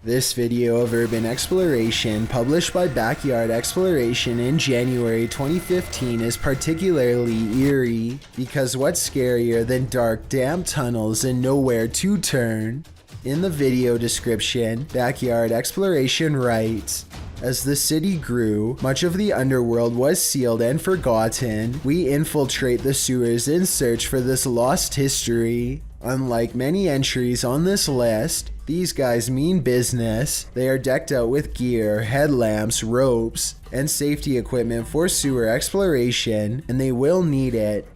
This video of urban exploration, published by Backyard Exploration in January 2015, is particularly eerie because what's scarier than dark, damp tunnels and nowhere to turn? In the video description, Backyard Exploration writes, "As the city grew, much of the underworld was sealed and forgotten. We infiltrate the sewers in search for this lost history. Unlike many entries on this list, these guys mean business. They are decked out with gear, headlamps, ropes, and safety equipment for sewer exploration, and they will need it.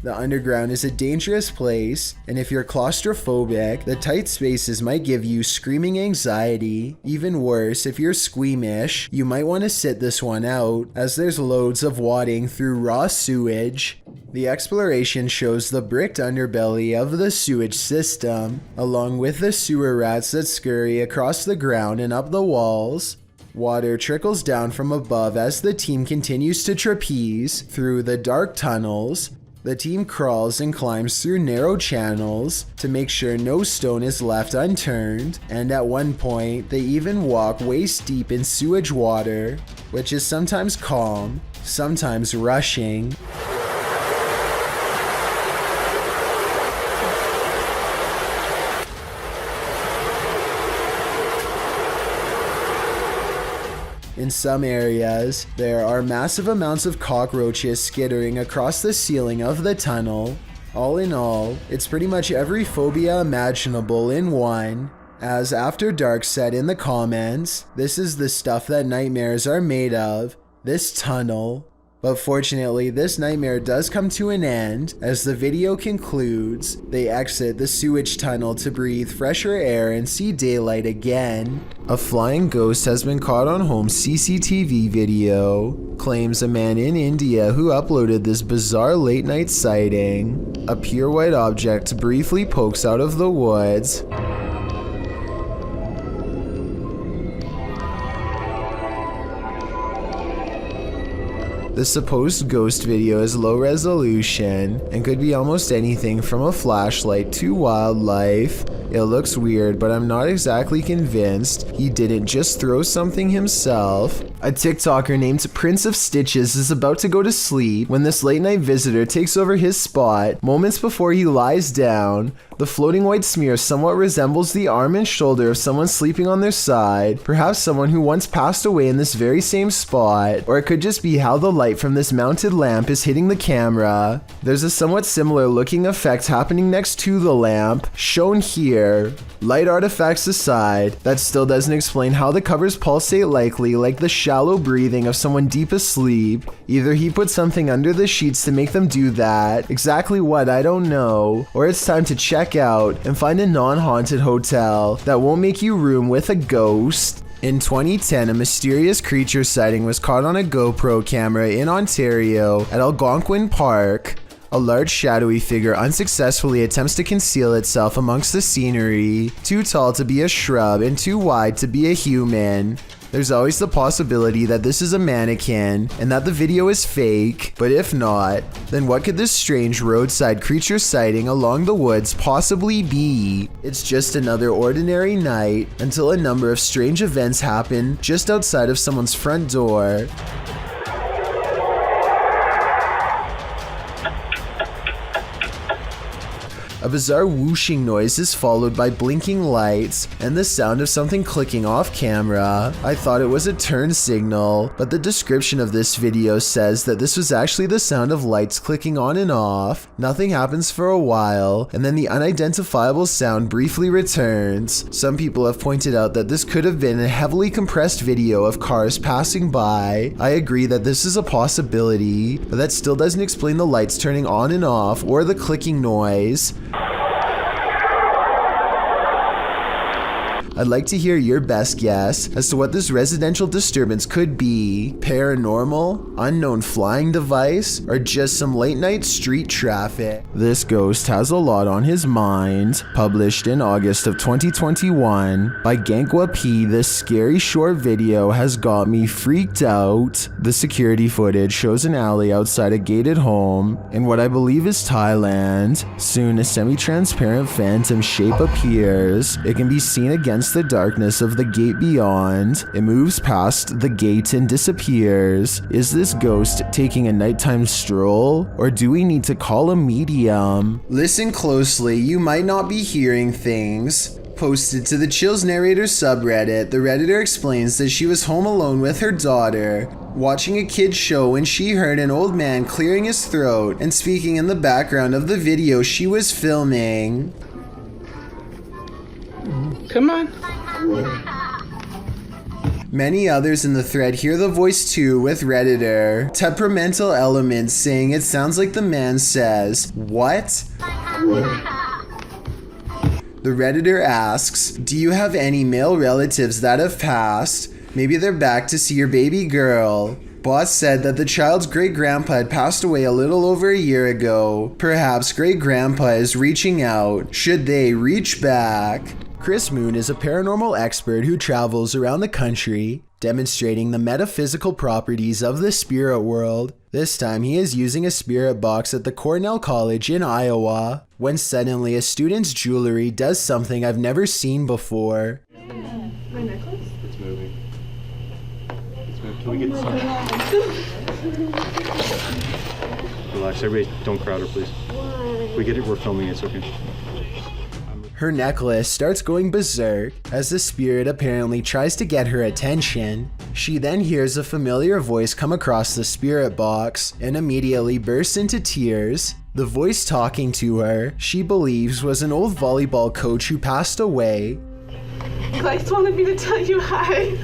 The underground is a dangerous place, and if you're claustrophobic, the tight spaces might give you screaming anxiety. Even worse, if you're squeamish, you might want to sit this one out, as there's loads of wading through raw sewage." The exploration shows the bricked underbelly of the sewage system, along with the sewer rats that scurry across the ground and up the walls. Water trickles down from above as the team continues to trapeze through the dark tunnels. The team crawls and climbs through narrow channels to make sure no stone is left unturned, and at one point, they even walk waist deep in sewage water, which is sometimes calm, sometimes rushing. In some areas, there are massive amounts of cockroaches skittering across the ceiling of the tunnel. All in all, it's pretty much every phobia imaginable in one. As After Dark said in the comments, this is the stuff that nightmares are made of, this tunnel. But fortunately, this nightmare does come to an end. As the video concludes, they exit the sewage tunnel to breathe fresher air and see daylight again. A flying ghost has been caught on home CCTV video, claims a man in India who uploaded this bizarre late night sighting. A pure white object briefly pokes out of the woods. The supposed ghost video is low resolution and could be almost anything from a flashlight to wildlife. It looks weird, but I'm not exactly convinced he didn't just throw something himself. A TikToker named Prince of Stitches is about to go to sleep when this late night visitor takes over his spot. Moments before he lies down, the floating white smear somewhat resembles the arm and shoulder of someone sleeping on their side, perhaps someone who once passed away in this very same spot, or it could just be how the light from this mounted lamp is hitting the camera. There's a somewhat similar looking effect happening next to the lamp, shown here. Light artifacts aside, that still doesn't explain how the covers pulsate like the shallow breathing of someone deep asleep. Either he put something under the sheets to make them do that, exactly what I don't know, or it's time to check out and find a non-haunted hotel that won't make you room with a ghost. In 2010, a mysterious creature sighting was caught on a GoPro camera in Ontario at Algonquin Park. A large shadowy figure unsuccessfully attempts to conceal itself amongst the scenery, too tall to be a shrub and too wide to be a human. There's always the possibility that this is a mannequin and that the video is fake, but if not, then what could this strange roadside creature sighting along the woods possibly be? It's just another ordinary night until a number of strange events happen just outside of someone's front door. A bizarre whooshing noise is followed by blinking lights and the sound of something clicking off camera. I thought it was a turn signal, but the description of this video says that this was actually the sound of lights clicking on and off. Nothing happens for a while, and then the unidentifiable sound briefly returns. Some people have pointed out that this could have been a heavily compressed video of cars passing by. I agree that this is a possibility, but that still doesn't explain the lights turning on and off or the clicking noise. I'd like to hear your best guess as to what this residential disturbance could be. Paranormal, unknown flying device, or just some late night street traffic? This ghost has a lot on his mind. Published in August of 2021 by Gankwa P, this scary short video has got me freaked out. The security footage shows an alley outside a gated home in what I believe is Thailand. Soon a semi-transparent phantom shape appears. It can be seen against against the darkness of the gate beyond. It moves past the gate and disappears. Is this ghost taking a nighttime stroll? Or do we need to call a medium? Listen closely, you might not be hearing things. Posted to the Chills Narrator subreddit, the Redditor explains that she was home alone with her daughter, watching a kid's show when she heard an old man clearing his throat and speaking in the background of the video she was filming. Come on. Many others in the thread hear the voice too, with Redditor temperamental elements saying it sounds like the man says, "What?" The Redditor asks, do you have any male relatives that have passed? Maybe they're back to see your baby girl. Boss said that the child's great-grandpa had passed away a little over a year ago. Perhaps great-grandpa is reaching out. Should they reach back? Chris Moon is a paranormal expert who travels around the country, demonstrating the metaphysical properties of the spirit world. This time he is using a spirit box at the Cornell College in Iowa, when suddenly a student's jewelry does something I've never seen before. My necklace? It's moving. Can we get some? Relax, everybody don't crowd her, please. Why? We get it, we're filming, it's okay. Her necklace starts going berserk as the spirit apparently tries to get her attention. She then hears a familiar voice come across the spirit box and immediately bursts into tears. The voice talking to her, she believes, was an old volleyball coach who passed away. Glyce wanted me to tell you hi.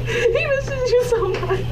He misses you so much.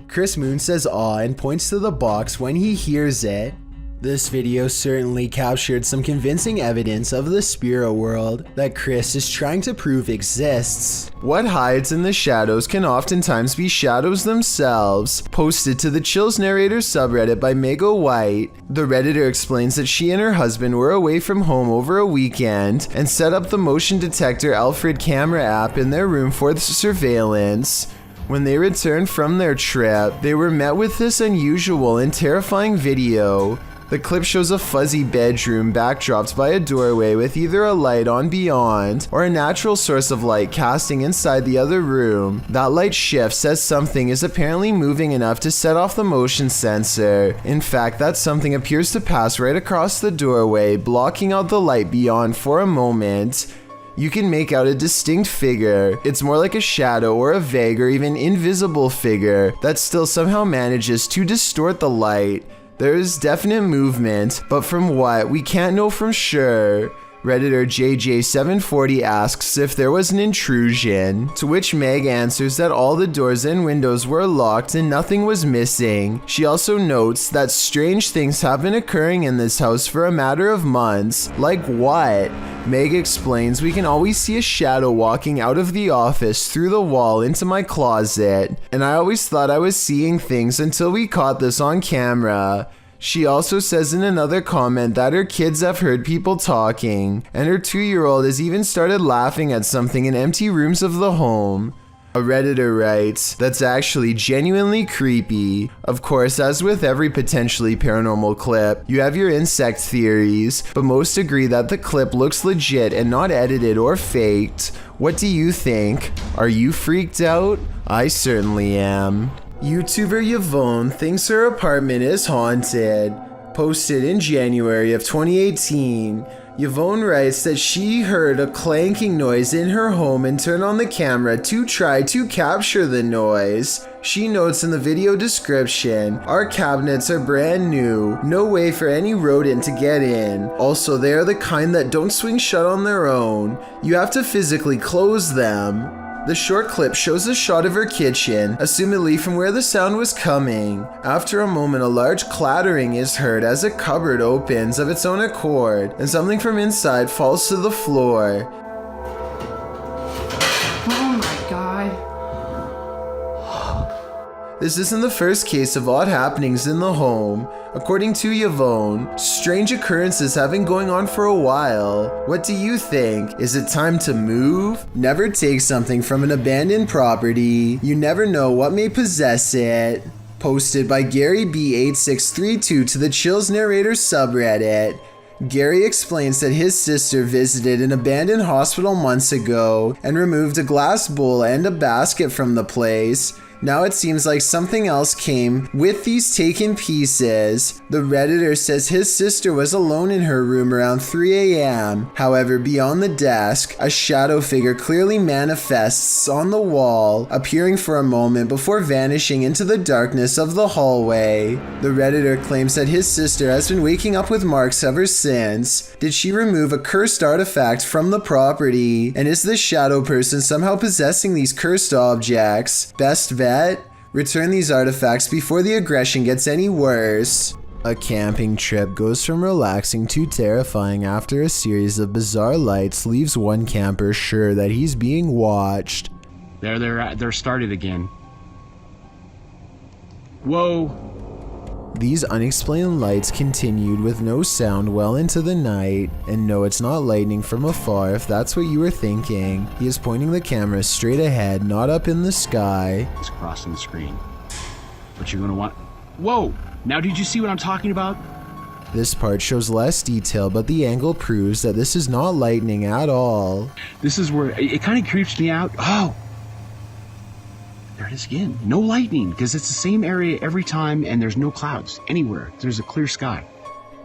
Chris Moon says aw and points to the box when he hears it. This video certainly captured some convincing evidence of the spirit world that Chris is trying to prove exists. What hides in the shadows can oftentimes be shadows themselves. Posted to the Chills Narrator subreddit by Mego White, the Redditor explains that she and her husband were away from home over a weekend and set up the motion detector Alfred camera app in their room for the surveillance. When they returned from their trip, they were met with this unusual and terrifying video. The clip shows a fuzzy bedroom backdropped by a doorway with either a light on beyond or a natural source of light casting inside the other room. That light shifts as something is apparently moving enough to set off the motion sensor. In fact, that something appears to pass right across the doorway, blocking out the light beyond for a moment. You can make out a distinct figure. It's more like a shadow or a vague or even invisible figure that still somehow manages to distort the light. There is definite movement, but from what, we can't know for sure. Redditor JJ740 asks if there was an intrusion, to which Meg answers that all the doors and windows were locked and nothing was missing. She also notes that strange things have been occurring in this house for a matter of months. Like what? Meg explains we can always see a shadow walking out of the office through the wall into my closet, and I always thought I was seeing things until we caught this on camera. She also says in another comment that her kids have heard people talking, and her 2-year-old has even started laughing at something in empty rooms of the home. A Redditor writes, that's actually genuinely creepy. Of course, as with every potentially paranormal clip, you have your insect theories, but most agree that the clip looks legit and not edited or faked. What do you think? Are you freaked out? I certainly am. YouTuber Yvonne thinks her apartment is haunted. Posted in January of 2018, Yvonne writes that she heard a clanking noise in her home and turned on the camera to try to capture the noise. She notes in the video description, our cabinets are brand new, no way for any rodent to get in. Also, they are the kind that don't swing shut on their own. You have to physically close them. The short clip shows a shot of her kitchen, assumedly from where the sound was coming. After a moment, a large clattering is heard as a cupboard opens of its own accord, and something from inside falls to the floor. Oh my god. This isn't the first case of odd happenings in the home. According to Yvonne, strange occurrences have been going on for a while. What do you think? Is it time to move? Never take something from an abandoned property. You never know what may possess it. Posted by Gary B8632 to the Chills Narrator subreddit. Gary explains that his sister visited an abandoned hospital months ago and removed a glass bowl and a basket from the place. Now it seems like something else came with these taken pieces. The Redditor says his sister was alone in her room around 3 a.m. However, beyond the desk, a shadow figure clearly manifests on the wall, appearing for a moment before vanishing into the darkness of the hallway. The Redditor claims that his sister has been waking up with marks ever since. Did she remove a cursed artifact from the property? And is this shadow person somehow possessing these cursed objects? Best bet, return these artifacts before the aggression gets any worse. A camping trip goes from relaxing to terrifying after a series of bizarre lights leaves one camper sure that he's being watched. They're started again. Whoa. These unexplained lights continued with no sound well into the night, and no, it's not lightning from afar if that's what you were thinking. He is pointing the camera straight ahead, not up in the sky. It's crossing the screen. But you're gonna want... Whoa! Now did you see what I'm talking about? This part shows less detail, but the angle proves that this is not lightning at all. This is where it kind of creeps me out. Oh! There it is again. No lightning, because it's the same area every time and there's no clouds anywhere. There's a clear sky.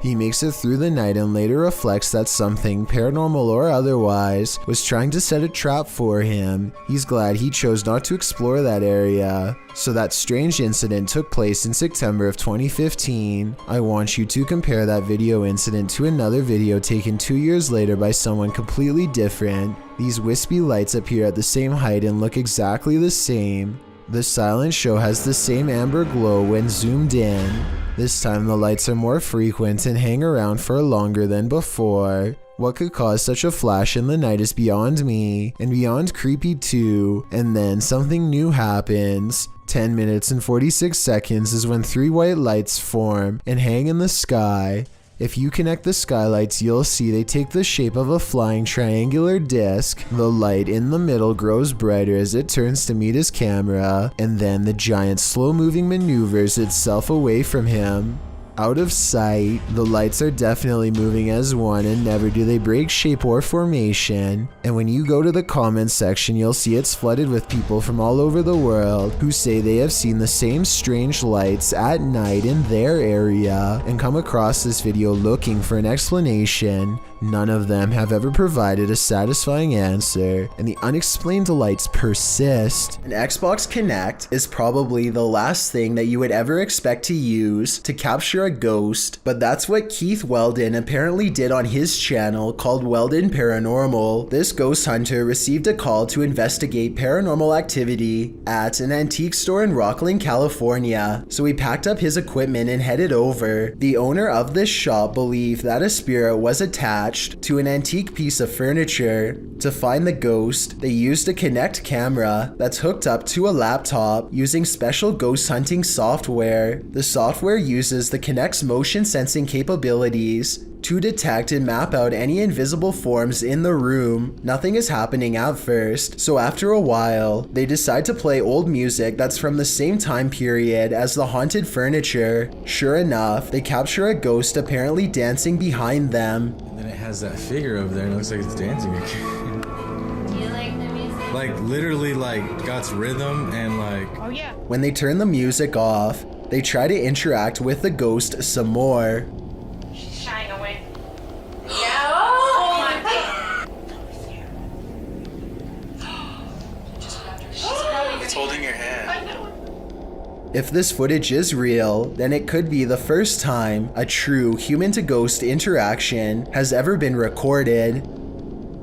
He makes it through the night and later reflects that something, paranormal or otherwise, was trying to set a trap for him. He's glad he chose not to explore that area. So that strange incident took place in September of 2015. I want you to compare that video incident to another video taken 2 years later by someone completely different. These wispy lights appear at the same height and look exactly the same. The silent show has the same amber glow when zoomed in. This time the lights are more frequent and hang around for longer than before. What could cause such a flash in the night is beyond me, and beyond creepy too. And then something new happens. 10 minutes and 46 seconds is when 3 white lights form and hang in the sky. If you connect the skylights, you'll see they take the shape of a flying triangular disc. The light in the middle grows brighter as it turns to meet his camera, and then the giant slow-moving maneuvers itself away from him. Out of sight, the lights are definitely moving as one and never do they break shape or formation. And when you go to the comments section, you'll see it's flooded with people from all over the world who say they have seen the same strange lights at night in their area and come across this video looking for an explanation. None of them have ever provided a satisfying answer, and the unexplained lights persist. An Xbox Kinect is probably the last thing that you would ever expect to use to capture a ghost, but that's what Keith Weldon apparently did on his channel called Weldon Paranormal. This ghost hunter received a call to investigate paranormal activity at an antique store in Rocklin, California, so he packed up his equipment and headed over. The owner of this shop believed that a spirit was attached to an antique piece of furniture. To find the ghost, they used a Kinect camera that's hooked up to a laptop using special ghost hunting software. The software uses the Kinect's motion sensing capabilities to detect and map out any invisible forms in the room. Nothing is happening at first, so after a while, they decide to play old music that's from the same time period as the haunted furniture. Sure enough, they capture a ghost apparently dancing behind them. And then it has that figure over there and it looks like it's dancing again. Do you like the music? Like literally like got rhythm and like... Oh yeah. When they turn the music off, they try to interact with the ghost some more. She's shying away. Yeah. Oh my god. It's holding your hand. I know. If this footage is real, then it could be the first time a true human-to-ghost interaction has ever been recorded.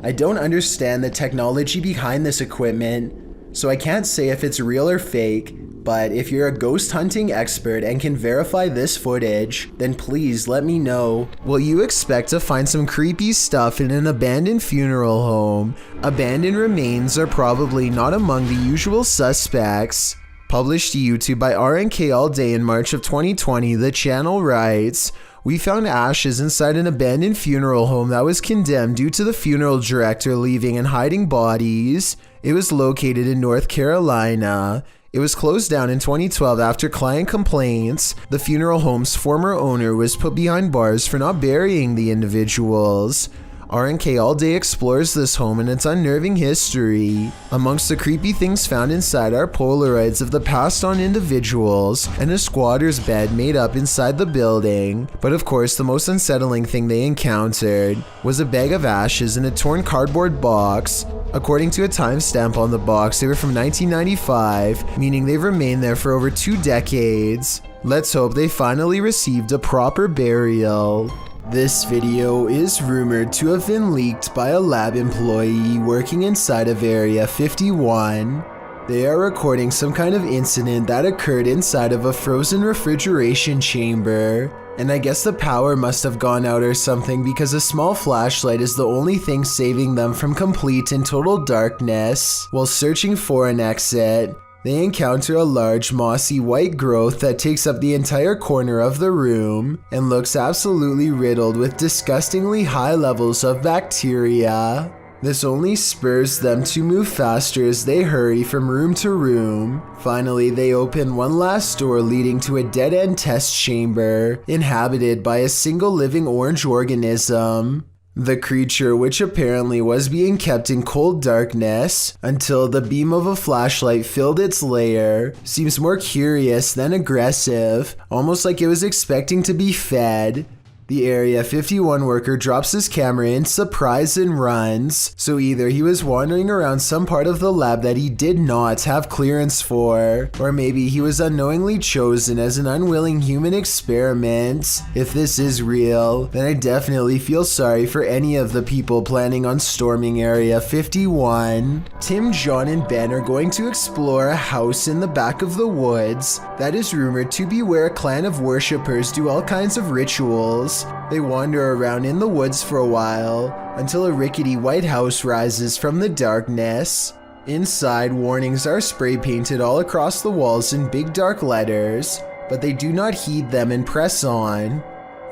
I don't understand the technology behind this equipment, so I can't say if it's real or fake, but if you're a ghost hunting expert and can verify this footage, then please let me know. Will you expect to find some creepy stuff in an abandoned funeral home? Abandoned remains are probably not among the usual suspects. Published to YouTube by RNK All Day in March of 2020, the channel writes, "We found ashes inside an abandoned funeral home that was condemned due to the funeral director leaving and hiding bodies. It was located in North Carolina. It was closed down in 2012 after client complaints. The funeral home's former owner was put behind bars for not burying the individuals. RNK All Day explores this home and its unnerving history. Amongst the creepy things found inside are Polaroids of the passed on individuals and a squatter's bed made up inside the building. But of course, the most unsettling thing they encountered was a bag of ashes in a torn cardboard box. According to a timestamp on the box, they were from 1995, meaning they've remained there for over 2 decades. Let's hope they finally received a proper burial. This video is rumored to have been leaked by a lab employee working inside of Area 51. They are recording some kind of incident that occurred inside of a frozen refrigeration chamber. And I guess the power must have gone out or something because a small flashlight is the only thing saving them from complete and total darkness. While searching for an exit, they encounter a large mossy white growth that takes up the entire corner of the room and looks absolutely riddled with disgustingly high levels of bacteria. This only spurs them to move faster as they hurry from room to room. Finally, they open one last door leading to a dead-end test chamber inhabited by a single living orange organism. The creature, which apparently was being kept in cold darkness until the beam of a flashlight filled its lair, seems more curious than aggressive, almost like it was expecting to be fed. The Area 51 worker drops his camera in surprise and runs, so either he was wandering around some part of the lab that he did not have clearance for, or maybe he was unknowingly chosen as an unwilling human experiment. If this is real, then I definitely feel sorry for any of the people planning on storming Area 51. Tim, John, and Ben are going to explore a house in the back of the woods that is rumored to be where a clan of worshippers do all kinds of rituals. They wander around in the woods for a while until a rickety white house rises from the darkness. Inside, warnings are spray painted all across the walls in big dark letters, but they do not heed them and press on.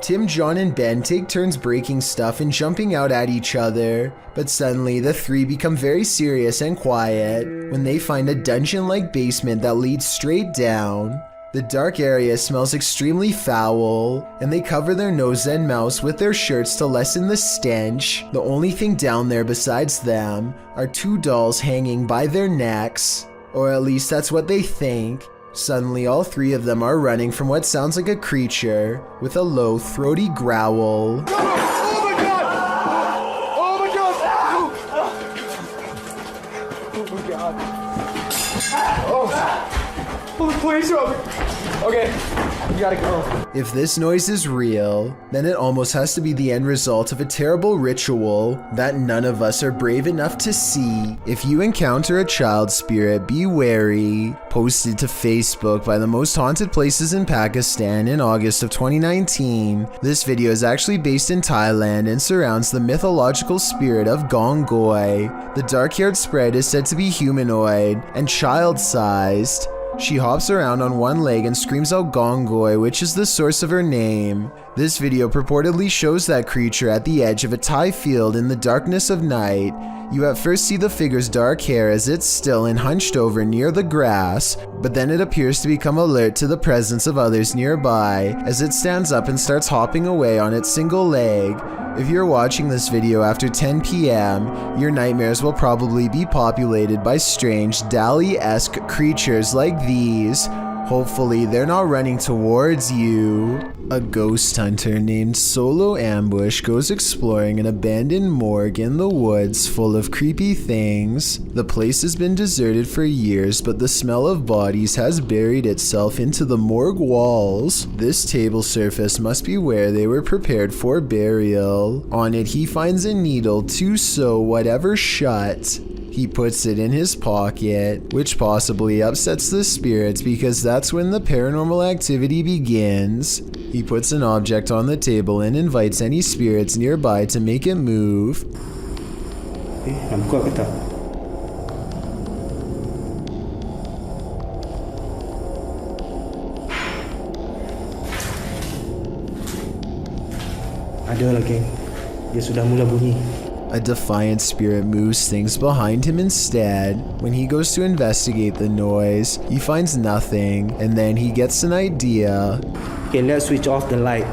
Tim, John, and Ben take turns breaking stuff and jumping out at each other, but suddenly the three become very serious and quiet when they find a dungeon-like basement that leads straight down. The dark area smells extremely foul, and they cover their nose and mouths with their shirts to lessen the stench. The only thing down there besides them are 2 dolls hanging by their necks, or at least that's what they think. Suddenly, all 3 of them are running from what sounds like a creature with a low, throaty growl. Oh my god! Oh my god! Oh my god! Oh, please help me! Okay, you gotta go. If this noise is real, then it almost has to be the end result of a terrible ritual that none of us are brave enough to see. If you encounter a child spirit, be wary. Posted to Facebook by the most haunted places in Pakistan in August of 2019, this video is actually based in Thailand and surrounds the mythological spirit of Gongoi. The dark-haired sprite is said to be humanoid and child-sized. She hops around on one leg and screams out Gongoi, which is the source of her name. This video purportedly shows that creature at the edge of a Thai field in the darkness of night. You at first see the figure's dark hair as it's still and hunched over near the grass, but then it appears to become alert to the presence of others nearby as it stands up and starts hopping away on its single leg. If you're watching this video after 10 p.m., your nightmares will probably be populated by strange Dali-esque creatures like these. Hopefully they're not running towards you. A ghost hunter named Solo Ambush goes exploring an abandoned morgue in the woods full of creepy things. The place has been deserted for years, but the smell of bodies has buried itself into the morgue walls. This table surface must be where they were prepared for burial. On it he finds a needle to sew whatever shut. He puts it in his pocket, which possibly upsets the spirits because that's when the paranormal activity begins. He puts an object on the table and invites any spirits nearby to make it move. Ada lagi. Dia sudah mula bunyi. A defiant spirit moves things behind him instead. When he goes to investigate the noise, he finds nothing, and then he gets an idea. Okay, let's switch off the light.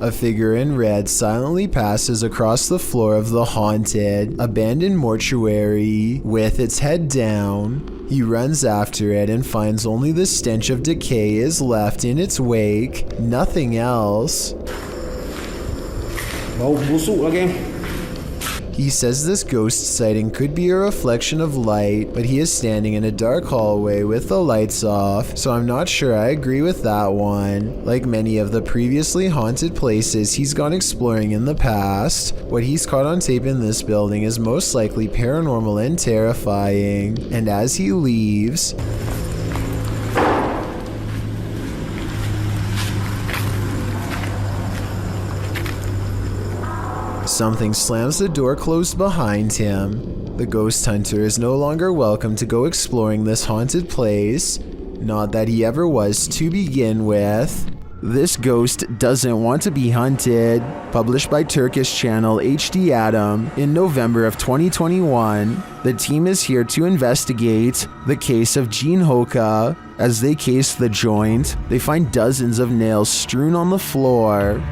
A figure in red silently passes across the floor of the haunted, abandoned mortuary with its head down. He runs after it and finds only the stench of decay is left in its wake, nothing else. Bau busuk lagi. He says this ghost sighting could be a reflection of light, but he is standing in a dark hallway with the lights off, so I'm not sure I agree with that one. Like many of the previously haunted places he's gone exploring in the past, what he's caught on tape in this building is most likely paranormal and terrifying. And as he leaves, something slams the door closed behind him. The ghost hunter is no longer welcome to go exploring this haunted place. Not that he ever was to begin with. This Ghost Doesn't Want to Be Hunted, published by Turkish channel HD Adam in November of 2021. The team is here to investigate the case of Jean Hoka. As they case the joint, they find dozens of nails strewn on the floor.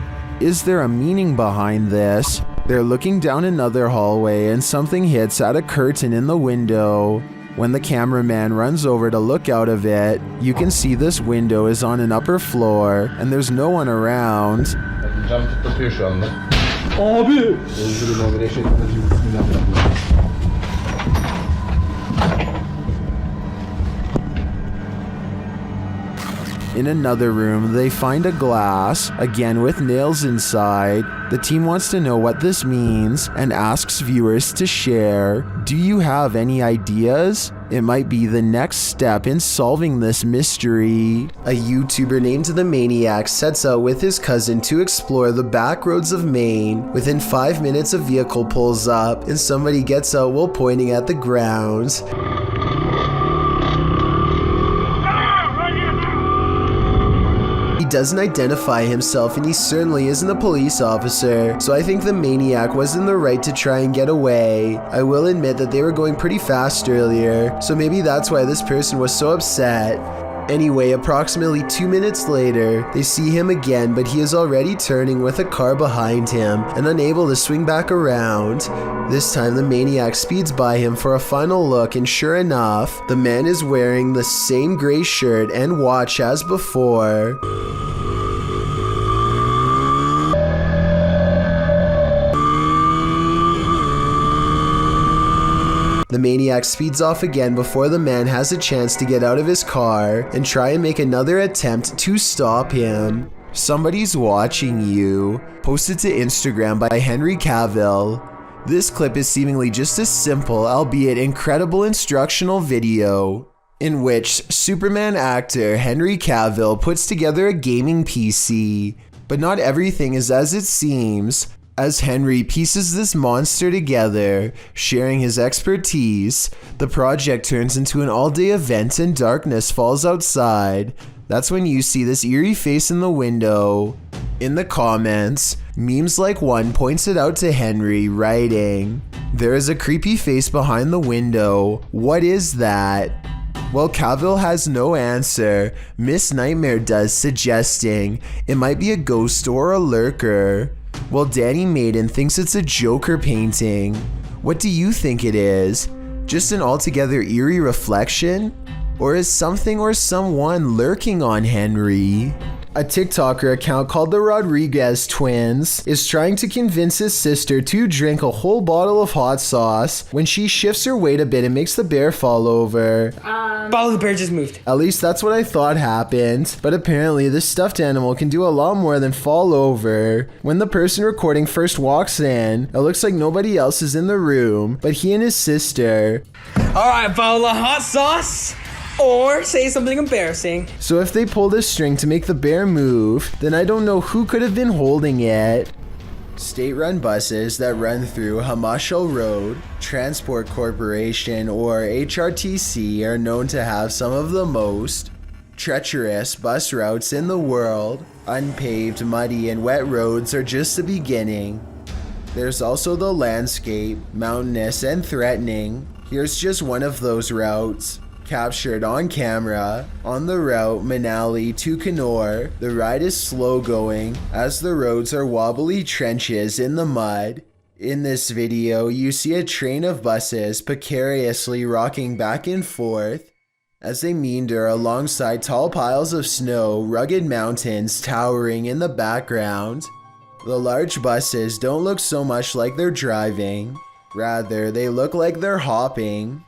Is there a meaning behind this? They're looking down another hallway and something hits at a curtain in the window. When the cameraman runs over to look out of it, you can see this window is on an upper floor and there's no one around. Cam tıklatıyor şu anda. Abi. In another room, they find a glass, again with nails inside. The team wants to know what this means and asks viewers to share. Do you have any ideas? It might be the next step in solving this mystery. A YouTuber named The Maniac sets out with his cousin to explore the back roads of Maine. Within 5 minutes, a vehicle pulls up and somebody gets out while pointing at the ground. He doesn't identify himself and he certainly isn't a police officer, so I think the maniac was in the right to try and get away. I will admit that they were going pretty fast earlier, so maybe that's why this person was so upset. Anyway, approximately 2 minutes later, they see him again, but he is already turning with a car behind him and unable to swing back around. This time the maniac speeds by him for a final look, and sure enough, the man is wearing the same gray shirt and watch as before. The maniac speeds off again before the man has a chance to get out of his car and try and make another attempt to stop him. Somebody's watching you. Posted to Instagram by Henry Cavill. This clip is seemingly just a simple, albeit incredible instructional video in which Superman actor Henry Cavill puts together a gaming PC. But not everything is as it seems. As Henry pieces this monster together, sharing his expertise, the project turns into an all-day event and darkness falls outside. That's when you see this eerie face in the window. In the comments, memes like one points it out to Henry, writing, "There is a creepy face behind the window. What is that?" Well, Cavill has no answer. Miss Nightmare does, suggesting it might be a ghost or a lurker. Well, Danny Maiden thinks it's a Joker painting. What do you think it is? Just an altogether eerie reflection? Or is something or someone lurking on Henry? A TikToker account called the Rodriguez Twins is trying to convince his sister to drink a whole bottle of hot sauce when she shifts her weight a bit and makes the bear fall over. Oh, the bear just moved. At least that's what I thought happened, but apparently this stuffed animal can do a lot more than fall over. When the person recording first walks in, it looks like nobody else is in the room, but he and his sister. Alright, bottle of hot sauce. Or say something embarrassing. So if they pulled a string to make the bear move, then I don't know who could have been holding it. State-run buses that run through Hamashal Road Transport Corporation, or HRTC, are known to have some of the most treacherous bus routes in the world. Unpaved, muddy, and wet roads are just the beginning. There's also the landscape, mountainous and threatening. Here's just one of those routes, captured on camera. On the route Manali to Kannur, the ride is slow going as the roads are wobbly trenches in the mud. In this video, you see a train of buses precariously rocking back and forth as they meander alongside tall piles of snow, rugged mountains towering in the background. The large buses don't look so much like they're driving, rather they look like they're hopping.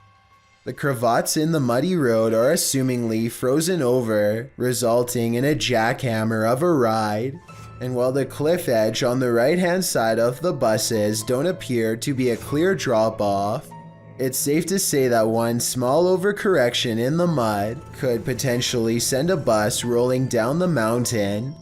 The cravats in the muddy road are assumingly frozen over, resulting in a jackhammer of a ride. And while the cliff edge on the right hand side of the buses don't appear to be a clear drop off, it's safe to say that one small overcorrection in the mud could potentially send a bus rolling down the mountain.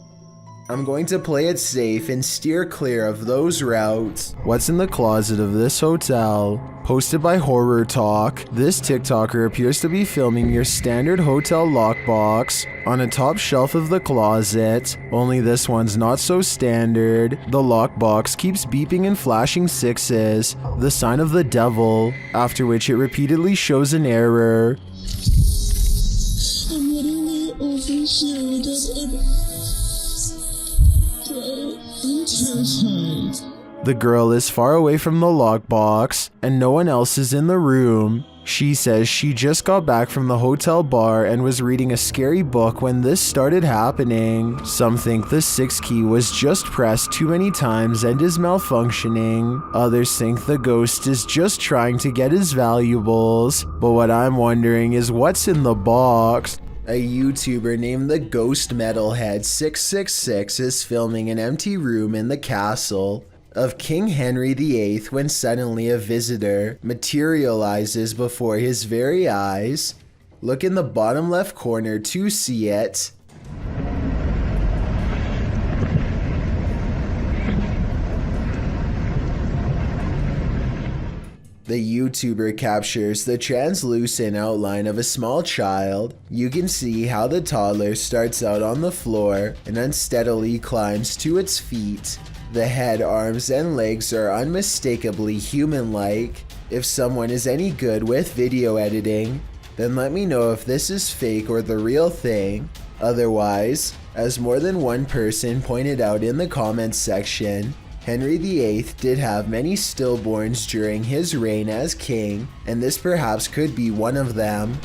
I'm going to play it safe and steer clear of those routes. What's in the closet of this hotel? Posted by Horror Talk, this TikToker appears to be filming your standard hotel lockbox on a top shelf of the closet, only this one's not so standard. The lockbox keeps beeping and flashing sixes, the sign of the devil, after which it repeatedly shows an error. I'm literally over here with this. I'm terrified. The girl is far away from the lockbox, and no one else is in the room. She says she just got back from the hotel bar and was reading a scary book when this started happening. Some think the 6 key was just pressed too many times and is malfunctioning. Others think the ghost is just trying to get his valuables. But what I'm wondering is what's in the box? A YouTuber named the Ghost Metalhead 666 is filming an empty room in the castle of King Henry VIII when suddenly a visitor materializes before his very eyes. Look in the bottom left corner to see it. The YouTuber captures the translucent outline of a small child. You can see how the toddler starts out on the floor and unsteadily climbs to its feet. The head, arms, and legs are unmistakably human-like. If someone is any good with video editing, then let me know if this is fake or the real thing. Otherwise, as more than one person pointed out in the comments section, Henry VIII did have many stillborns during his reign as king, and this perhaps could be one of them.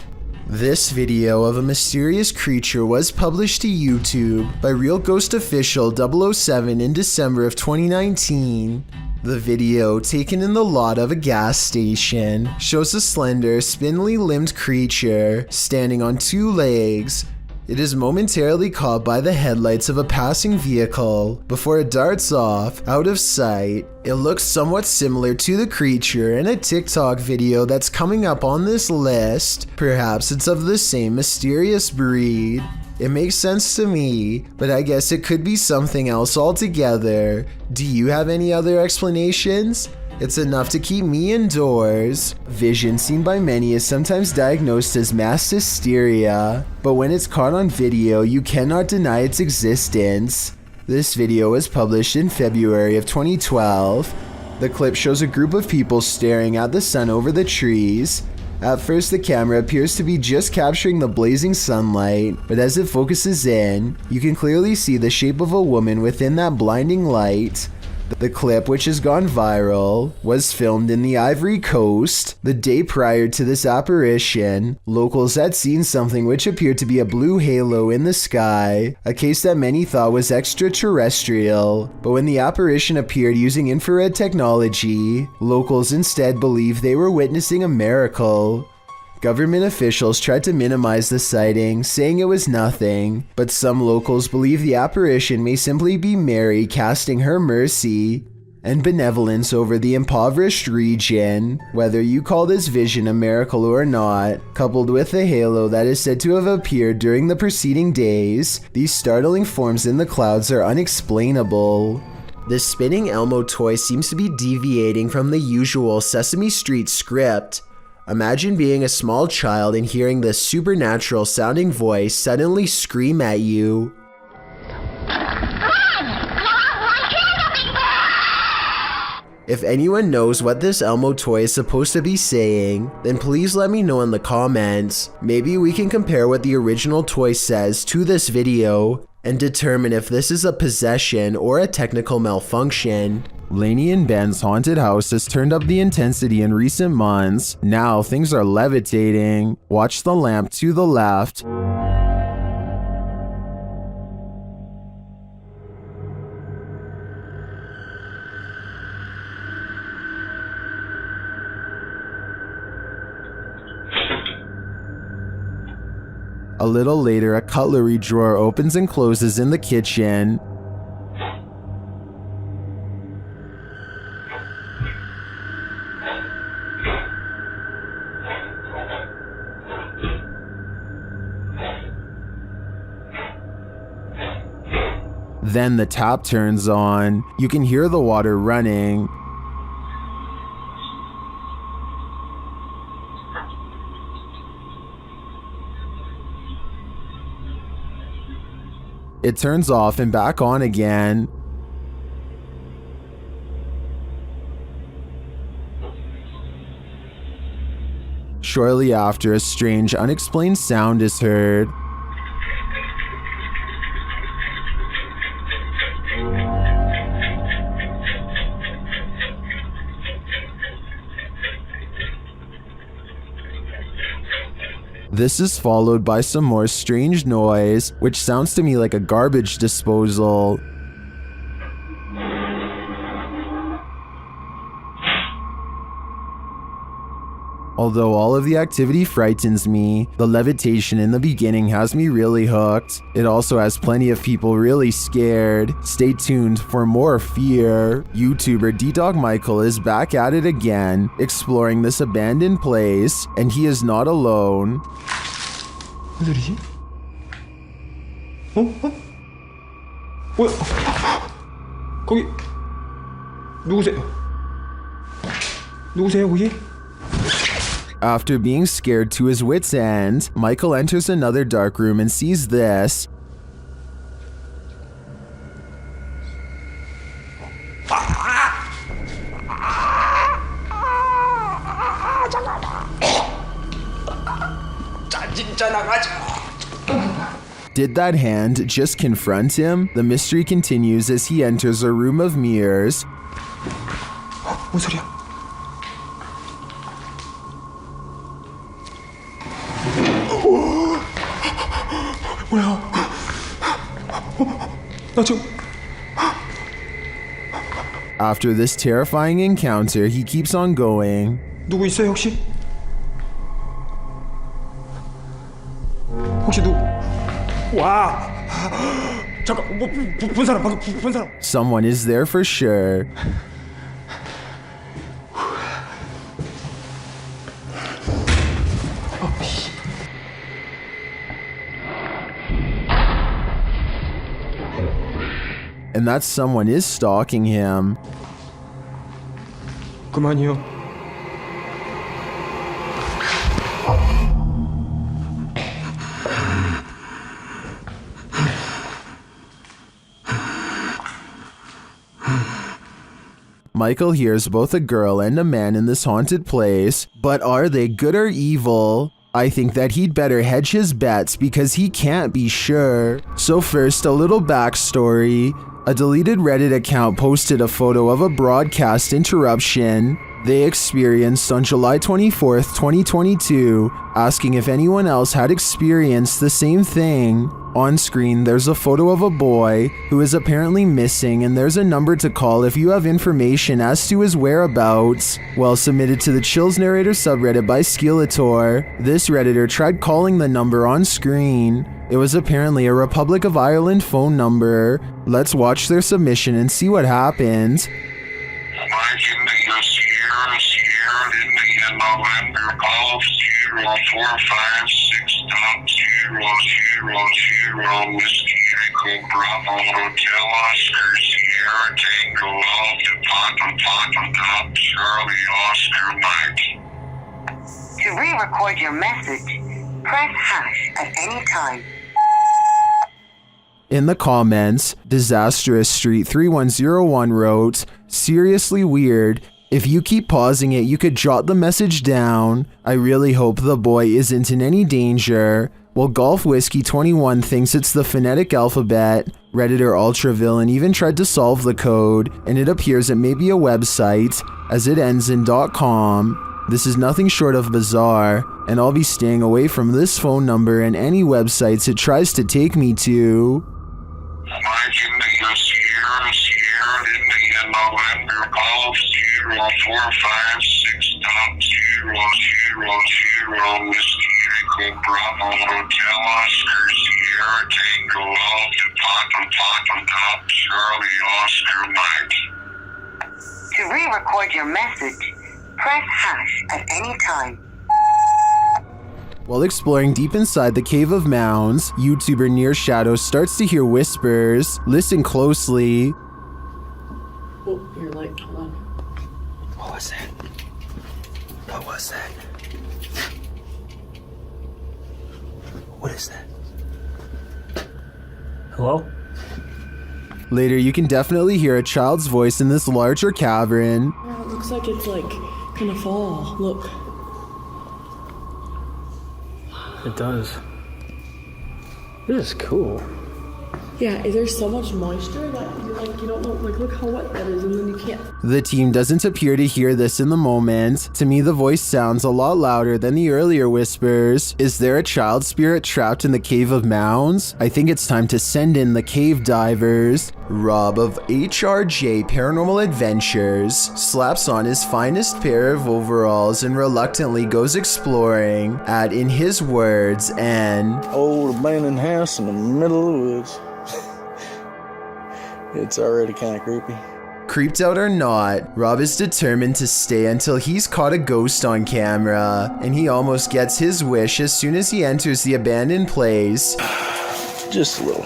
This video of a mysterious creature was published to YouTube by Real Ghost Official 007 in December of 2019. The video, taken in the lot of a gas station, shows a slender, spindly-limbed creature standing on 2 legs. It is momentarily caught by the headlights of a passing vehicle before it darts off, out of sight. It looks somewhat similar to the creature in a TikTok video that's coming up on this list. Perhaps it's of the same mysterious breed. It makes sense to me, but I guess it could be something else altogether. Do you have any other explanations? It's enough to keep me indoors. Vision seen by many is sometimes diagnosed as mass hysteria, but when it's caught on video, you cannot deny its existence. This video was published in February of 2012. The clip shows a group of people staring at the sun over the trees. At first, the camera appears to be just capturing the blazing sunlight, but as it focuses in, you can clearly see the shape of a woman within that blinding light. The clip, which has gone viral, was filmed in the Ivory Coast. The day prior to this apparition, locals had seen something which appeared to be a blue halo in the sky, a case that many thought was extraterrestrial. But when the apparition appeared using infrared technology, locals instead believed they were witnessing a miracle. Government officials tried to minimize the sighting, saying it was nothing, but some locals believe the apparition may simply be Mary casting her mercy and benevolence over the impoverished region. Whether you call this vision a miracle or not, coupled with the halo that is said to have appeared during the preceding days, these startling forms in the clouds are unexplainable. This spinning Elmo toy seems to be deviating from the usual Sesame Street script. Imagine being a small child and hearing this supernatural sounding voice suddenly scream at you. If anyone knows what this Elmo toy is supposed to be saying, then please let me know in the comments. Maybe we can compare what the original toy says to this video and determine if this is a possession or a technical malfunction. Lainey and Ben's haunted house has turned up the intensity in recent months. Now things are levitating. Watch the lamp to the left. A little later, a cutlery drawer opens and closes in the kitchen. Then the tap turns on. You can hear the water running. It turns off and back on again. Shortly after, a strange, unexplained sound is heard. This is followed by some more strange noise, which sounds to me like a garbage disposal. Although all of the activity frightens me, the levitation in the beginning has me really hooked. It also has plenty of people really scared. Stay tuned for more fear. YouTuber D-Dog Michael is back at it again, exploring this abandoned place, and he is not alone. 무슨 소리지? 뭐야? 거기 누구세요? 누구세요 거기? After being scared to his wits' end, Michael enters another dark room and sees this. Did that hand just confront him? The mystery continues as he enters a room of mirrors. 뭔 소리야? 뭐야? 나 지금 After this terrifying encounter, he keeps on going. 누구 있어요 혹시? 혹시 누구? 와! 잠깐 본 사람 방금 본 사람. Someone is there for sure. And that someone is stalking him. 그만이요. Michael hears both a girl and a man in this haunted place, but are they good or evil? I think that he'd better hedge his bets because he can't be sure. So first, a little backstory. A deleted Reddit account posted a photo of a broadcast interruption they experienced on July 24th, 2022, asking if anyone else had experienced the same thing. On screen, there's a photo of a boy who is apparently missing, and there's a number to call if you have information as to his whereabouts. Well, submitted to the Chills Narrator subreddit by Skeletor, this Redditor tried calling the number on screen. It was apparently a Republic of Ireland phone number. Let's watch their submission and see what happens. Bravo Hotel Oscar Sierra Tango Alpha Papa Charlie Oscar Mike. To re-record your message, press hash at any time. In the comments, Disastrous Street 3101 wrote, "Seriously weird. If you keep pausing it, you could jot the message down. I really hope the boy isn't in any danger." While Golf Whiskey 21 thinks it's the phonetic alphabet, Redditor Ultravillain even tried to solve the code, and it appears it may be a website, as it ends in .com. This is nothing short of bizarre, and I'll be staying away from this phone number and any websites it tries to take me to. Mike India Sierra India November Golf 0456.000 Whiskey Echo Bravo Hotel Oscar Sierra Tango Alpha Papa Charlie Oscar Mike. To re-record your message, press hash at any time. While exploring deep inside the Cave of Mounds, YouTuber Near Shadow starts to hear whispers. Listen closely. Oh, your light, hold on. What was that? What was that? What is that? Hello? Later, you can definitely hear a child's voice in this larger cavern. Oh, it looks like it's like gonna fall. Look. It does. This is cool. Yeah, there's so much moisture that you don't know, look how wet that is, and then you can't. The team doesn't appear to hear this in the moment. To me, the voice sounds a lot louder than the earlier whispers. Is there a child spirit trapped in the Cave of Mounds? I think it's time to send in the cave divers. Rob of HRJ Paranormal Adventures slaps on his finest pair of overalls and reluctantly goes exploring at, in his words, an old abandoned house in the middle of the woods. It's already kind of creepy. Creeped out or not, Rob is determined to stay until he's caught a ghost on camera, and he almost gets his wish as soon as he enters the abandoned place. Just a little.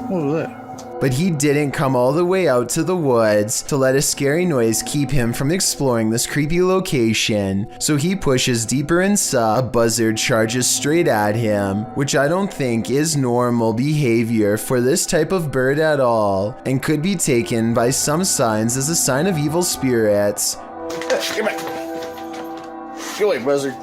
What was that? But he didn't come all the way out to the woods to let a scary noise keep him from exploring this creepy location, so he pushes deeper inside. A buzzard charges straight at him, which I don't think is normal behavior for this type of bird at all, and could be taken by some signs as a sign of evil spirits. Come back. Go away, buzzard.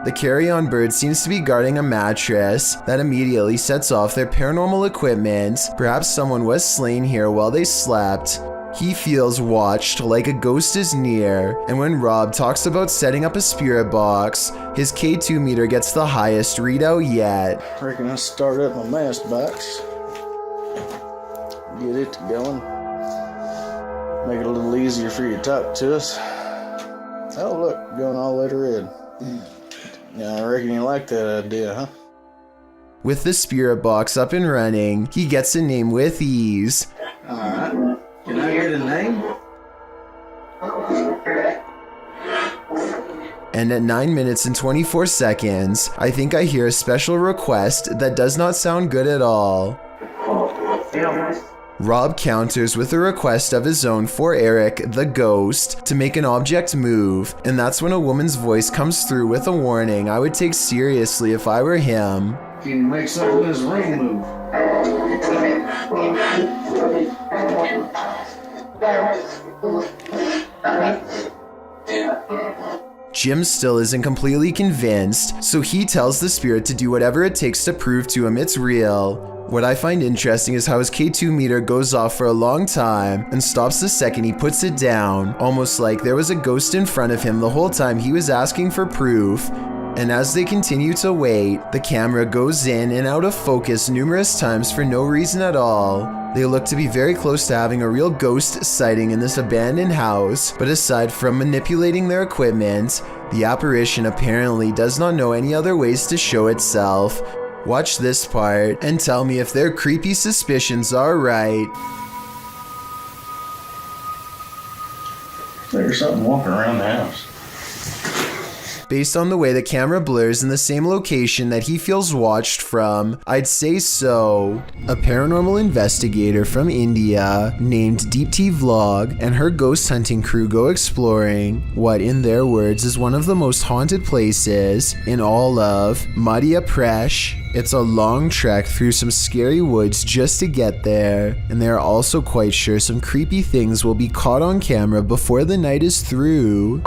The carry-on bird seems to be guarding a mattress that immediately sets off their paranormal equipment. Perhaps someone was slain here while they slept. He feels watched, like a ghost is near, and when Rob talks about setting up a spirit box, his K2 meter gets the highest readout yet. I reckon I start up my mast box. Get it going. Make it a little easier for you to talk to us. Oh look, going all the way to red. Yeah, I reckon you like that idea, huh? With the spirit box up and running, he gets a name with ease. Alright. Can I get a name? And at 9 minutes and 24 seconds, I think I hear a special request that does not sound good at all. Rob counters with a request of his own for Eric, the ghost, to make an object move, and that's when a woman's voice comes through with a warning I would take seriously if I were him. Can you make something in this ring move? Jim still isn't completely convinced, so he tells the spirit to do whatever it takes to prove to him it's real. What I find interesting is how his K2 meter goes off for a long time and stops the second he puts it down, almost like there was a ghost in front of him the whole time he was asking for proof. And as they continue to wait, the camera goes in and out of focus numerous times for no reason at all. They look to be very close to having a real ghost sighting in this abandoned house, but aside from manipulating their equipment, the apparition apparently does not know any other ways to show itself. Watch this part and tell me if their creepy suspicions are right. There's something walking around the house. Based on the way the camera blurs in the same location that he feels watched from, I'd say so. A paranormal investigator from India named Deep T Vlog and her ghost hunting crew go exploring what, in their words, is one of the most haunted places in all of Madhya Pradesh. It's a long trek through some scary woods just to get there, and they are also quite sure some creepy things will be caught on camera before the night is through.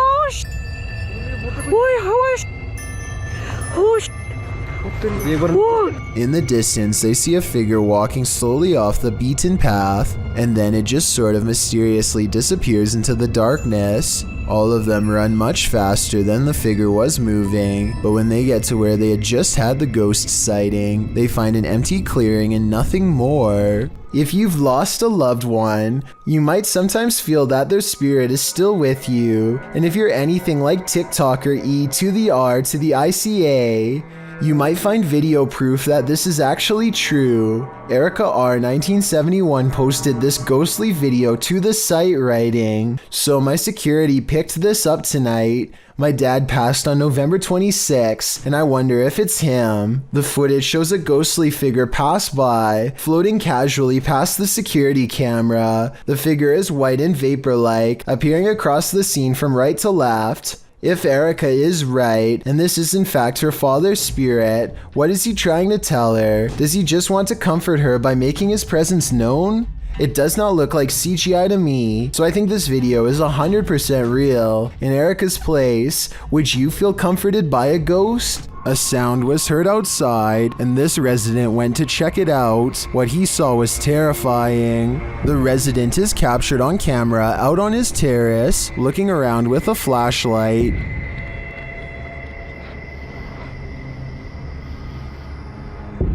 In the distance, they see a figure walking slowly off the beaten path, and then it just sort of mysteriously disappears into the darkness. All of them run much faster than the figure was moving, but when they get to where they had just had the ghost sighting, they find an empty clearing and nothing more. If you've lost a loved one, you might sometimes feel that their spirit is still with you, and if you're anything like TikToker E to the R to the ICA, you might find video proof that this is actually true. Erica R 1971 posted this ghostly video to the site writing, "So my security picked this up tonight. My dad passed on November 26, and I wonder if it's him." The footage shows a ghostly figure pass by, floating casually past the security camera. The figure is white and vapor-like, appearing across the scene from right to left. If Erica is right, and this is in fact her father's spirit, what is he trying to tell her? Does he just want to comfort her by making his presence known? It does not look like CGI to me, so I think this video is 100% real. In Erica's place, would you feel comforted by a ghost? A sound was heard outside, and this resident went to check it out. What he saw was terrifying. The resident is captured on camera out on his terrace, looking around with a flashlight.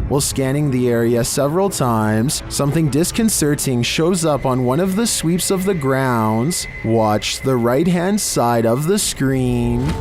While scanning the area several times, something disconcerting shows up on one of the sweeps of the grounds. Watch the right-hand side of the screen.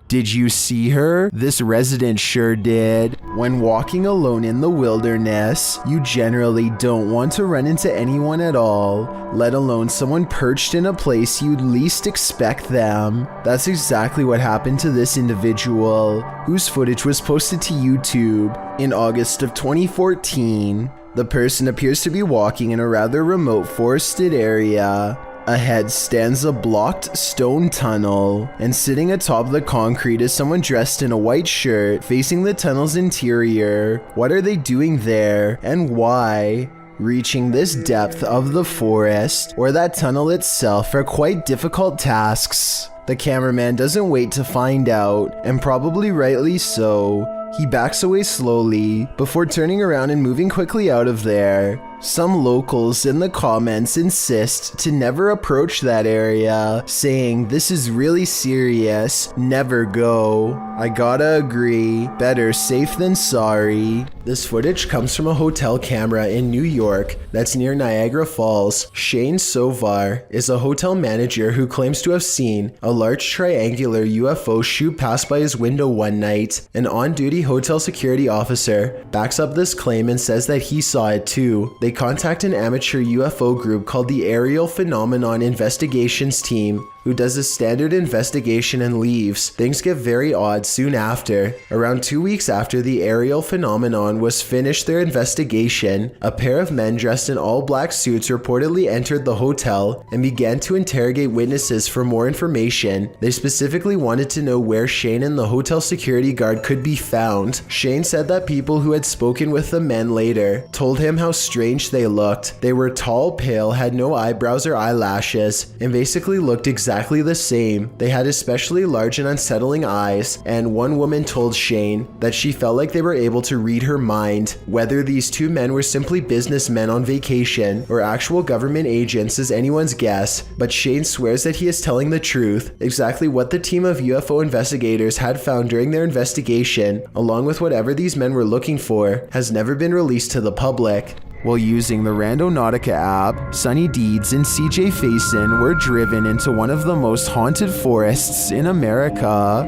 Did you see her? This resident sure did. When walking alone in the wilderness, you generally don't want to run into anyone at all, let alone someone perched in a place you'd least expect them. That's exactly what happened to this individual, whose footage was posted to YouTube in August of 2014. The person appears to be walking in a rather remote forested area. Ahead stands a blocked stone tunnel, and sitting atop the concrete is someone dressed in a white shirt facing the tunnel's interior. What are they doing there, and why? Reaching this depth of the forest, or that tunnel itself, are quite difficult tasks. The cameraman doesn't wait to find out, and probably rightly so. He backs away slowly, before turning around and moving quickly out of there. Some locals in the comments insist to never approach that area, saying this is really serious, never go. I gotta agree, better safe than sorry. This footage comes from a hotel camera in New York that's near Niagara Falls. Shane Sovar is a hotel manager who claims to have seen a large triangular UFO shoot past by his window one night. An on-duty hotel security officer backs up this claim and says that he saw it too. They contact an amateur UFO group called the Aerial Phenomenon Investigations Team, who does a standard investigation and leaves. Things get very odd soon after. Around 2 weeks after the aerial phenomenon was finished their investigation, a pair of men dressed in all black suits reportedly entered the hotel and began to interrogate witnesses for more information. They specifically wanted to know where Shane and the hotel security guard could be found. Shane said that people who had spoken with the men later told him how strange they looked. They were tall, pale, had no eyebrows or eyelashes, and basically looked exactly the same. They had especially large and unsettling eyes, and one woman told Shane that she felt like they were able to read her mind. Whether these two men were simply businessmen on vacation or actual government agents is anyone's guess, but Shane swears that he is telling the truth. Exactly what the team of UFO investigators had found during their investigation, along with whatever these men were looking for, has never been released to the public. While using the Randonautica app, Sunny Deeds and CJ Faison were driven into one of the most haunted forests in America.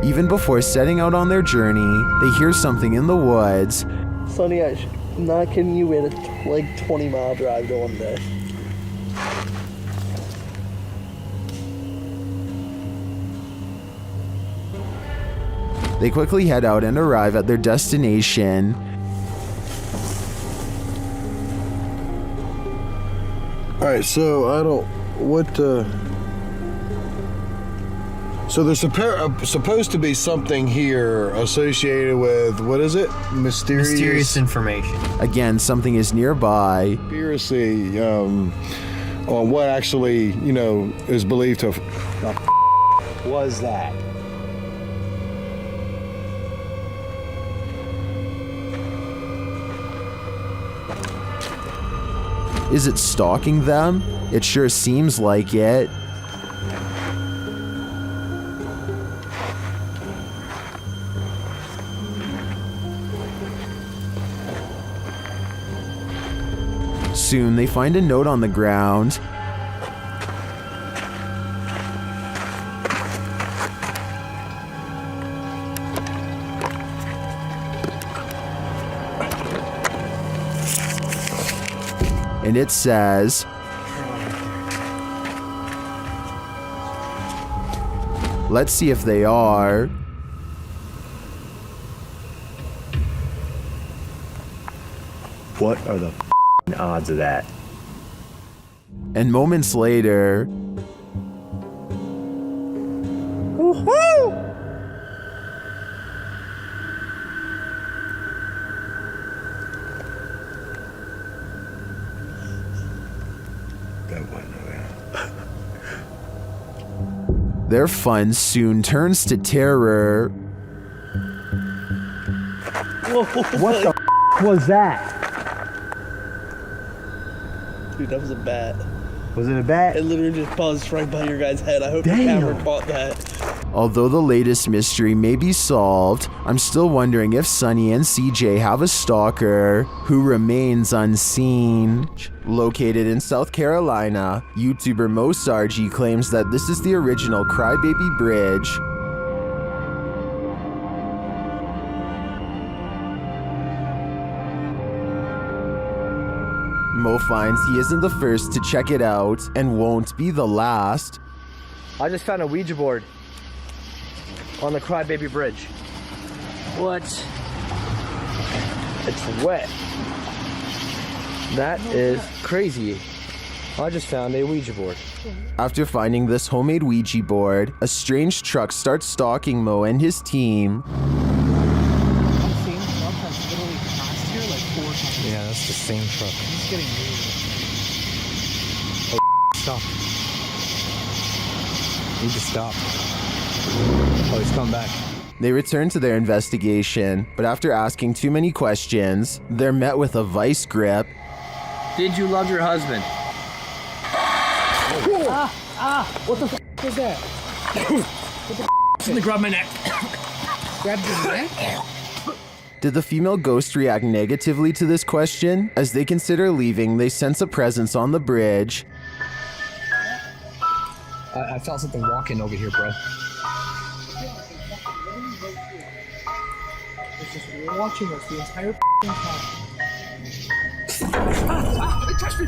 Even before setting out on their journey, they hear something in the woods. Sonny, I'm not kidding you, we had a like 20-mile drive to one day. They quickly head out and arrive at their destination. Alright, so so there's supposed to be something here associated with, what is it? Mysterious information. Again, something is nearby. Conspiracy on what actually, is believed to Was that? Is it stalking them? It sure seems like it. Soon they find a note on the ground. And it says, let's see if they are. What are the odds of that? And moments later, their fun soon turns to terror. What the was that? Dude, that was a bat. Was it a bat? It literally just buzzed right by your guy's head. I hope the camera caught that. Although the latest mystery may be solved, I'm still wondering if Sunny and CJ have a stalker who remains unseen. Located in South Carolina, YouTuber Mo Sargi claims that this is the original Crybaby Bridge. Mo finds he isn't the first to check it out and won't be the last. I just found a Ouija board on the Crybaby Bridge. What? It's wet. That is crazy. I just found a Ouija board. After finding this homemade Ouija board, a strange truck starts stalking Mo and his team. Yeah, that's the same truck. It's getting weird. Oh, stop. Need to stop. Oh, he's coming back. They return to their investigation, but after asking too many questions, they're met with a vice grip. Did you love your husband? What the f was that? What the f? Somebody grabbed my neck. Grabbed your neck? Did the female ghost react negatively to this question? As they consider leaving, they sense a presence on the bridge. I felt something walking over here, bro. It's just watching us the entire time. It touched me!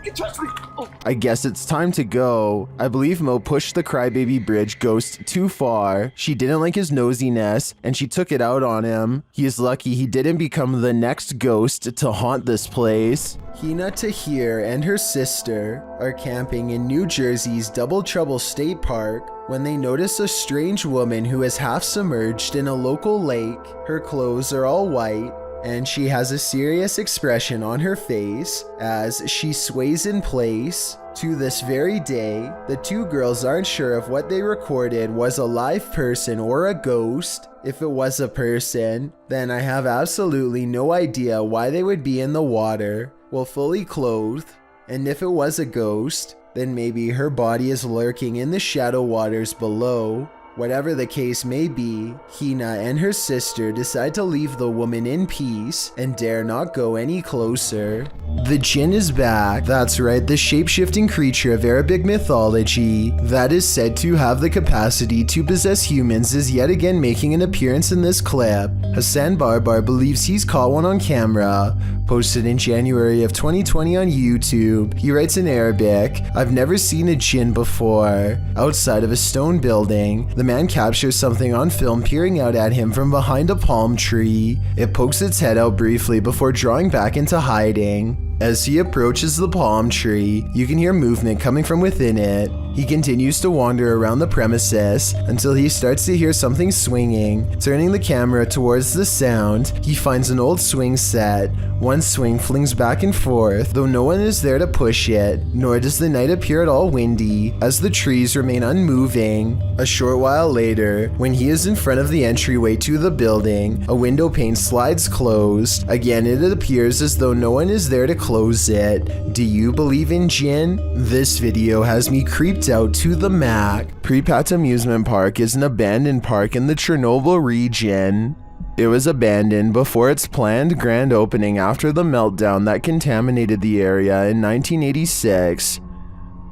It touched me! Oh. I guess it's time to go. I believe Mo pushed the Crybaby Bridge ghost too far. She didn't like his nosiness, and she took it out on him. He is lucky he didn't become the next ghost to haunt this place. Hina Tahir and her sister are camping in New Jersey's Double Trouble State Park when they notice a strange woman who is half submerged in a local lake. Her clothes are all white, and she has a serious expression on her face as she sways in place. To this very day, the two girls aren't sure if what they recorded was a live person or a ghost. If it was a person, then I have absolutely no idea why they would be in the water while fully clothed. And if it was a ghost, then maybe her body is lurking in the shadow waters below. Whatever the case may be, Hina and her sister decide to leave the woman in peace and dare not go any closer. The jinn is back. That's right, the shape-shifting creature of Arabic mythology that is said to have the capacity to possess humans is yet again making an appearance in this clip. Hassan Barbar believes he's caught one on camera. Posted in January of 2020 on YouTube, he writes in Arabic, "I've never seen a jinn before." Outside of a stone building, the man captures something on film peering out at him from behind a palm tree. It pokes its head out briefly before drawing back into hiding. As he approaches the palm tree, you can hear movement coming from within it. He continues to wander around the premises until he starts to hear something swinging. Turning the camera towards the sound, he finds an old swing set. One swing flings back and forth, though no one is there to push it, nor does the night appear at all windy, as the trees remain unmoving. A short while later, when he is in front of the entryway to the building, a window pane slides closed. Again, it appears as though no one is there to close it. Do you believe in jinn? This video has me creeped out to the max. Pripat Amusement Park is an abandoned park in the Chernobyl region. It was abandoned before its planned grand opening after the meltdown that contaminated the area in 1986.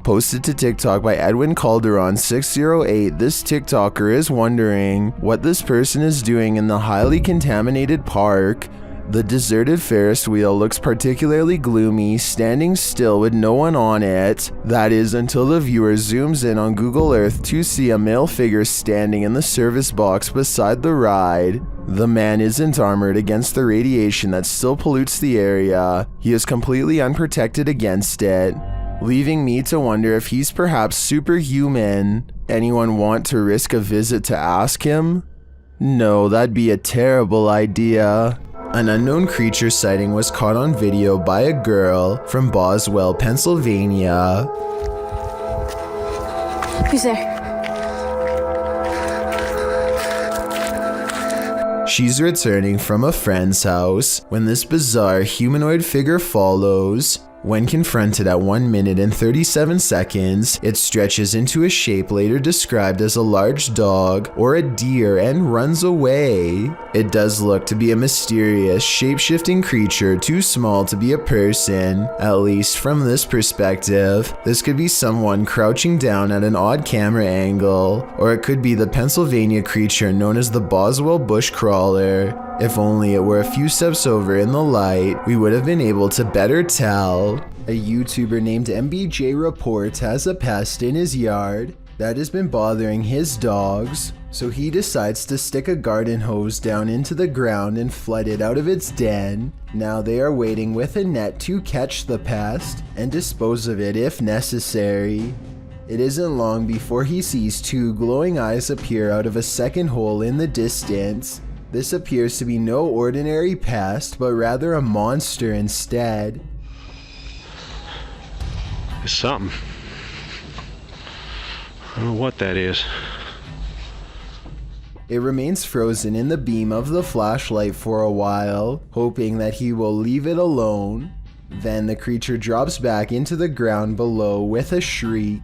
Posted to TikTok by Edwin Calderon 608, this TikToker is wondering what this person is doing in the highly contaminated park. The deserted Ferris wheel looks particularly gloomy, standing still with no one on it. That is until the viewer zooms in on Google Earth to see a male figure standing in the service box beside the ride. The man isn't armored against the radiation that still pollutes the area. He is completely unprotected against it, leaving me to wonder if he's perhaps superhuman. Anyone want to risk a visit to ask him? No, that'd be a terrible idea. An unknown creature sighting was caught on video by a girl from Boswell, Pennsylvania. Who's there? She's returning from a friend's house when this bizarre humanoid figure follows. When confronted at 1 minute and 37 seconds, it stretches into a shape later described as a large dog or a deer and runs away. It does look to be a mysterious, shape-shifting creature too small to be a person, at least from this perspective. This could be someone crouching down at an odd camera angle, or it could be the Pennsylvania creature known as the Boswell bushcrawler. If only it were a few steps over in the light, we would have been able to better tell. A YouTuber named MBJ Report has a pest in his yard that has been bothering his dogs, so he decides to stick a garden hose down into the ground and flood it out of its den. Now they are waiting with a net to catch the pest and dispose of it if necessary. It isn't long before he sees two glowing eyes appear out of a second hole in the distance. This appears to be no ordinary pest, but rather a monster instead. It's something. I don't know what that is. It remains frozen in the beam of the flashlight for a while, hoping that he will leave it alone. Then the creature drops back into the ground below with a shriek.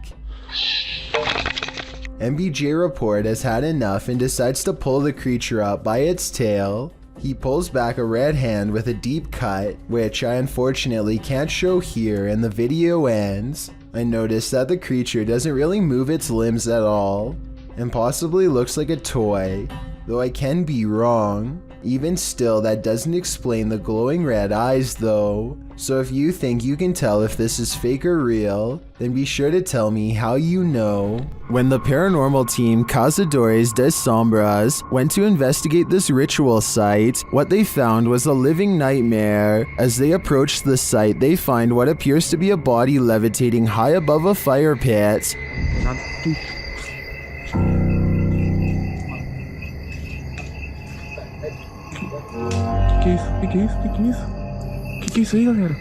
MBJ Report has had enough and decides to pull the creature up by its tail. He pulls back a red hand with a deep cut, which I unfortunately can't show here, and the video ends. I notice that the creature doesn't really move its limbs at all, and possibly looks like a toy, though I can be wrong. Even still, that doesn't explain the glowing red eyes though. So if you think you can tell if this is fake or real, then be sure to tell me how you know. When the paranormal team Cazadores de Sombras went to investigate this ritual site, what they found was a living nightmare. As they approached the site, they find what appears to be a body levitating high above a fire pit. Que é isso aí, galera?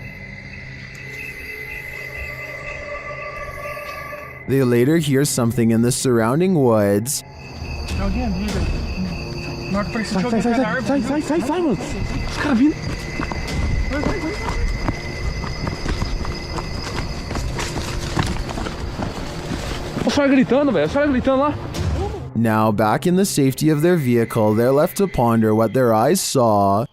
They later hear something in the surrounding woods. Sai, mano. Os caras vindo. Os caras gritando, velho. Os caras gritando lá. Now, back in the safety of their vehicle, they're left to ponder what their eyes saw.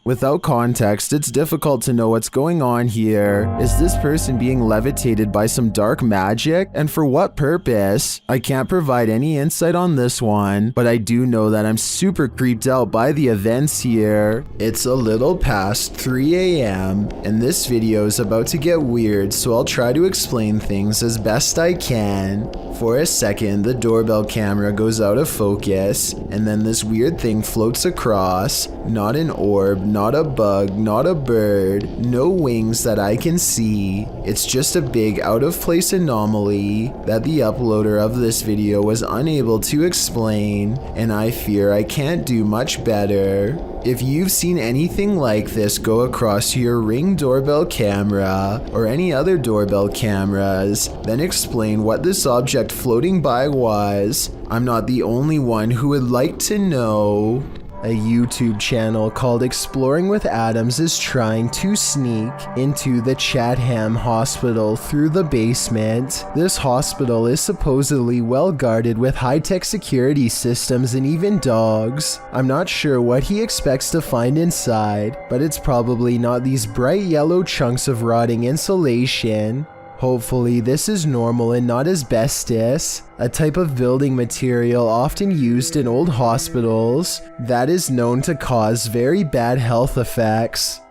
Without context, it's difficult to know what's going on here. Is this person being levitated by some dark magic? And for what purpose? I can't provide any insight on this one, but I do know that I'm super creeped out by the events here. It's a little past 3 a.m. and this video is about to get weird, so I'll try to explain things as best I can. For a second, the doorbell camera goes out of focus, and then this weird thing floats across. Not an orb, not a bug, not a bird, no wings that I can see. It's just a big out of place anomaly that the uploader of this video was unable to explain, and I fear I can't do much better. If you've seen anything like this go across your Ring doorbell camera or any other doorbell cameras, then explain what this object floating by was. I'm not the only one who would like to know. A YouTube channel called Exploring with Adams is trying to sneak into the Chatham Hospital through the basement. This hospital is supposedly well guarded with high-tech security systems and even dogs. I'm not sure what he expects to find inside, but it's probably not these bright yellow chunks of rotting insulation. Hopefully this is normal and not asbestos, a type of building material often used in old hospitals that is known to cause very bad health effects.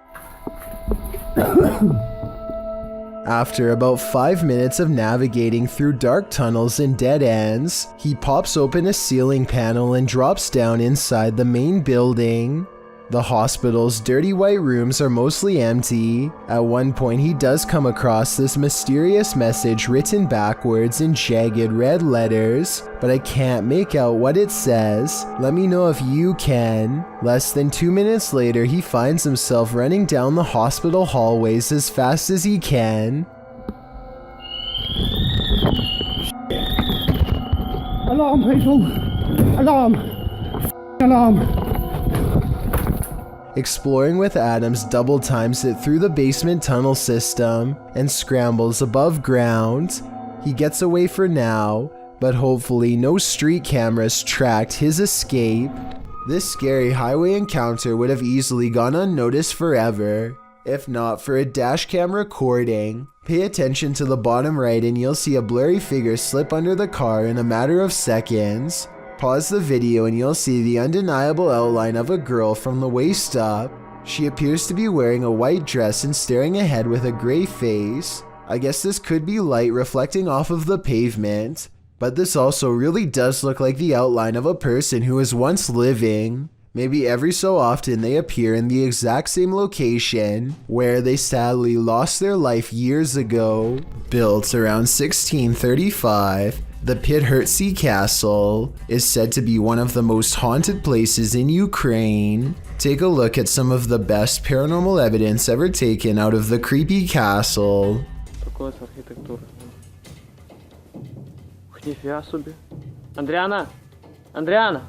After about 5 minutes of navigating through dark tunnels and dead ends, he pops open a ceiling panel and drops down inside the main building. The hospital's dirty white rooms are mostly empty. At one point he does come across this mysterious message written backwards in jagged red letters, but I can't make out what it says. Let me know if you can. Less than 2 minutes later, he finds himself running down the hospital hallways as fast as he can. Alarm, people! Alarm! Alarm! Exploring with Adams double times it through the basement tunnel system and scrambles above ground. He gets away for now, but hopefully no street cameras tracked his escape. This scary highway encounter would have easily gone unnoticed forever, if not for a dash cam recording. Pay attention to the bottom right and you'll see a blurry figure slip under the car in a matter of seconds. Pause the video and you'll see the undeniable outline of a girl from the waist up. She appears to be wearing a white dress and staring ahead with a gray face. I guess this could be light reflecting off of the pavement, but this also really does look like the outline of a person who was once living. Maybe every so often they appear in the exact same location where they sadly lost their life years ago. Built around 1635, the Pithertsy Castle is said to be one of the most haunted places in Ukraine. Take a look at some of the best paranormal evidence ever taken out of the creepy castle. Andriana! Andriana!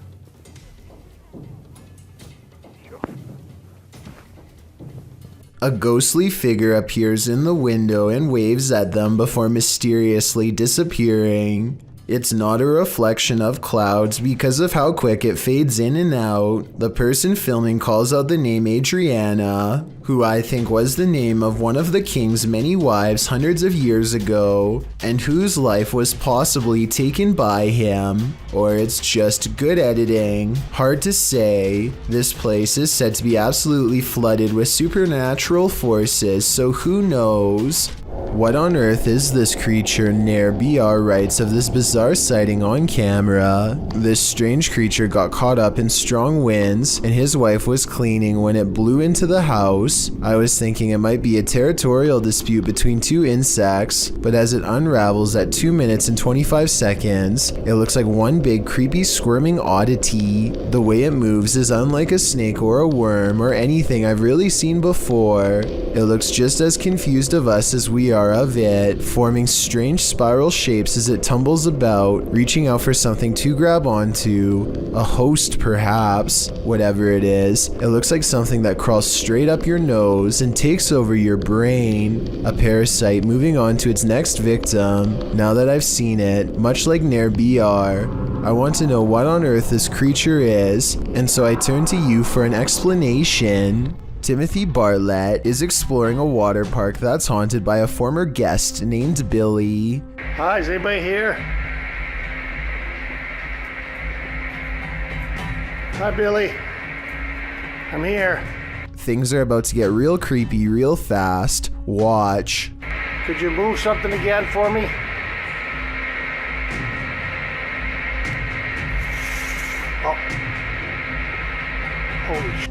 A ghostly figure appears in the window and waves at them before mysteriously disappearing. It's not a reflection of clouds because of how quick it fades in and out. The person filming calls out the name Adriana, who I think was the name of one of the king's many wives hundreds of years ago, and whose life was possibly taken by him. Or it's just good editing. Hard to say. This place is said to be absolutely flooded with supernatural forces, so who knows? What on earth is this creature? Nair BR writes of this bizarre sighting on camera. This strange creature got caught up in strong winds and his wife was cleaning when it blew into the house. I was thinking it might be a territorial dispute between two insects, but as it unravels at 2 minutes and 25 seconds, it looks like one big creepy squirming oddity. The way it moves is unlike a snake or a worm or anything I've really seen before. It looks just as confused of us as we are are of it, forming strange spiral shapes as it tumbles about, reaching out for something to grab onto, a host perhaps, whatever it is. It looks like something that crawls straight up your nose and takes over your brain, a parasite moving on to its next victim. Now that I've seen it, much like Nair BR, I want to know what on earth this creature is, and so I turn to you for an explanation. Timothy Bartlett is exploring a water park that's haunted by a former guest named Billy. Hi, is anybody here? Hi, Billy. I'm here. Things are about to get real creepy real fast. Watch. Could you move something again for me? Oh. Holy sh**.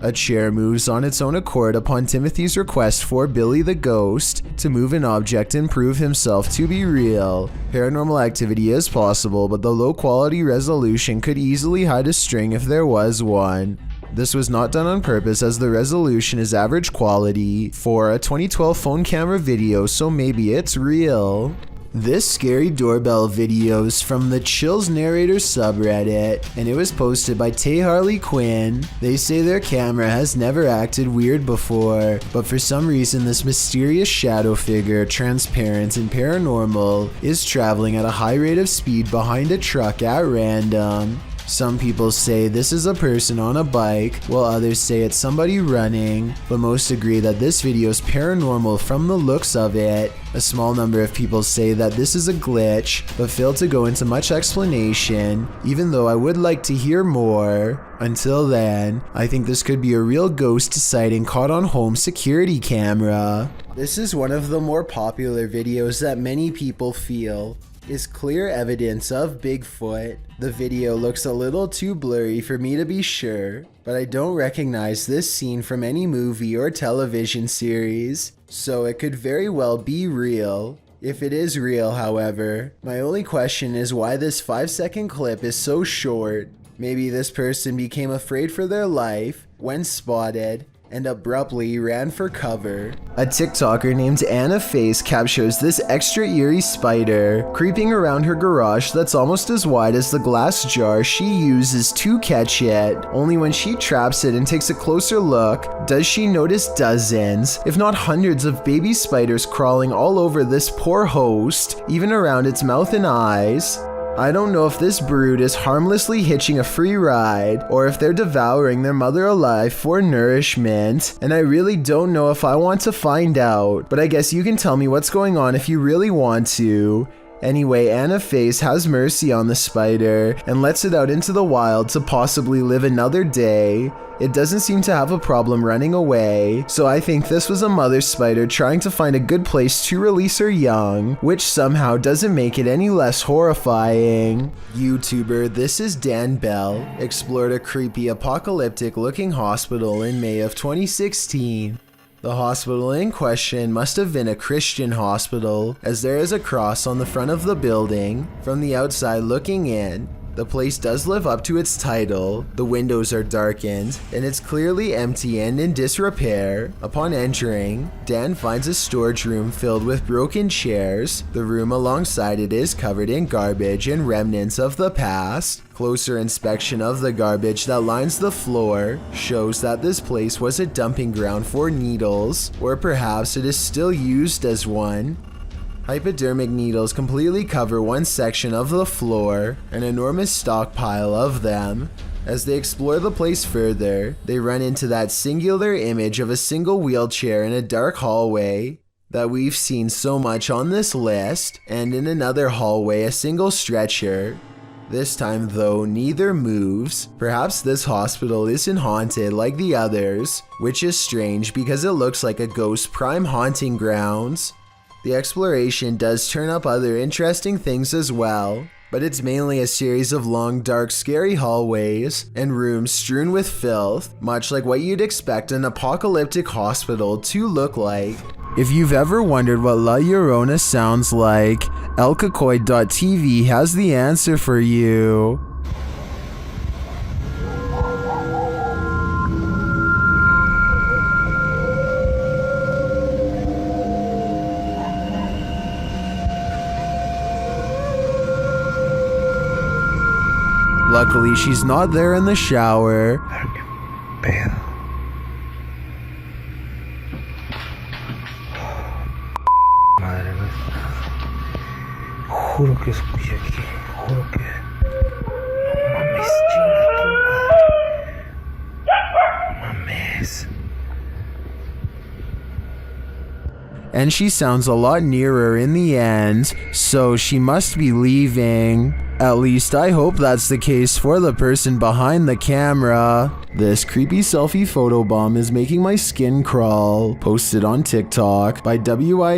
A chair moves on its own accord upon Timothy's request for Billy the Ghost to move an object and prove himself to be real. Paranormal activity is possible, but the low quality resolution could easily hide a string if there was one. This was not done on purpose as the resolution is average quality for a 2012 phone camera video, so maybe it's real. This scary doorbell video is from the Chills Narrator subreddit, and it was posted by Tay Harley Quinn. They say their camera has never acted weird before, but for some reason this mysterious shadow figure, transparent and paranormal, is traveling at a high rate of speed behind a truck at random. Some people say this is a person on a bike, while others say it's somebody running, but most agree that this video is paranormal from the looks of it. A small number of people say that this is a glitch, but fail to go into much explanation, even though I would like to hear more. Until then, I think this could be a real ghost sighting caught on home security camera. This is one of the more popular videos that many people feel is clear evidence of Bigfoot. The video looks a little too blurry for me to be sure, but I don't recognize this scene from any movie or television series, so it could very well be real. If it is real, however, my only question is why this 5-second clip is so short. Maybe this person became afraid for their life when spotted and abruptly ran for cover. A TikToker named Anna Face captures this extra eerie spider creeping around her garage that's almost as wide as the glass jar she uses to catch it. Only when she traps it and takes a closer look does she notice dozens, if not hundreds of baby spiders crawling all over this poor host, even around its mouth and eyes. I don't know if this brood is harmlessly hitching a free ride or if they're devouring their mother alive for nourishment, and I really don't know if I want to find out, but I guess you can tell me what's going on if you really want to. Anyway, Anna Face has mercy on the spider and lets it out into the wild to possibly live another day. It doesn't seem to have a problem running away, so I think this was a mother spider trying to find a good place to release her young, which somehow doesn't make it any less horrifying. YouTuber This Is Dan Bell explored a creepy apocalyptic looking hospital in May of 2016. The hospital in question must have been a Christian hospital, as there is a cross on the front of the building. From the outside looking in, the place does live up to its title. The windows are darkened, and it's clearly empty and in disrepair. Upon entering, Dan finds a storage room filled with broken chairs. The room alongside it is covered in garbage and remnants of the past. Closer inspection of the garbage that lines the floor shows that this place was a dumping ground for needles, or perhaps it is still used as one. Hypodermic needles completely cover one section of the floor, an enormous stockpile of them. As they explore the place further, they run into that singular image of a single wheelchair in a dark hallway that we've seen so much on this list, and in another hallway a single stretcher. This time though, neither moves. Perhaps this hospital isn't haunted like the others, which is strange because it looks like a ghost prime haunting grounds. The exploration does turn up other interesting things as well, but it's mainly a series of long, dark, scary hallways and rooms strewn with filth, much like what you'd expect an apocalyptic hospital to look like. If you've ever wondered what La Llorona sounds like, elcacoy.tv has the answer for you. Luckily, she's not there in the shower. Madre mía. Juro que escuché aquí. Juro que. No mames, chinga tu madre. No mames. And she sounds a lot nearer in the end, so she must be leaving. At least I hope that's the case for the person behind the camera. This creepy selfie photobomb is making my skin crawl. Posted on TikTok by WINIRGTA,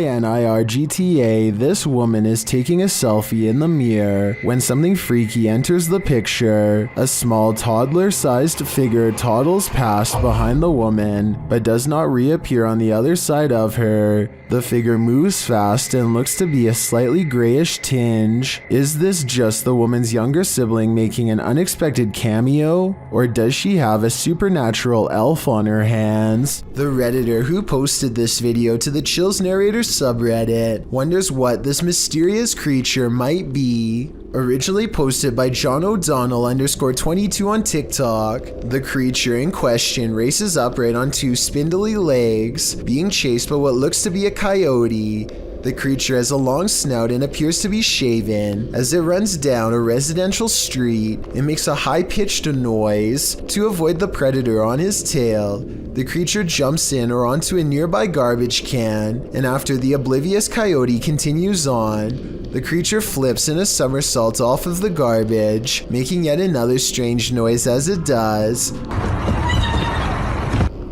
this woman is taking a selfie in the mirror when something freaky enters the picture. A small toddler-sized figure toddles past behind the woman, but does not reappear on the other side of her. The figure moves fast and looks to be a slightly grayish tinge. Is this just the woman's younger sibling making an unexpected cameo? Or does she have a supernatural elf on her hands? The Redditor who posted this video to the Chills Narrator subreddit wonders what this mysterious creature might be. Originally posted by John O'Donnell _22 on TikTok, the creature in question races upright on two spindly legs, being chased by what looks to be a coyote. The creature has a long snout and appears to be shaven. As it runs down a residential street, it makes a high-pitched noise to avoid the predator on his tail. The creature jumps in or onto a nearby garbage can, and after the oblivious coyote continues on, the creature flips in a somersault off of the garbage, making yet another strange noise as it does.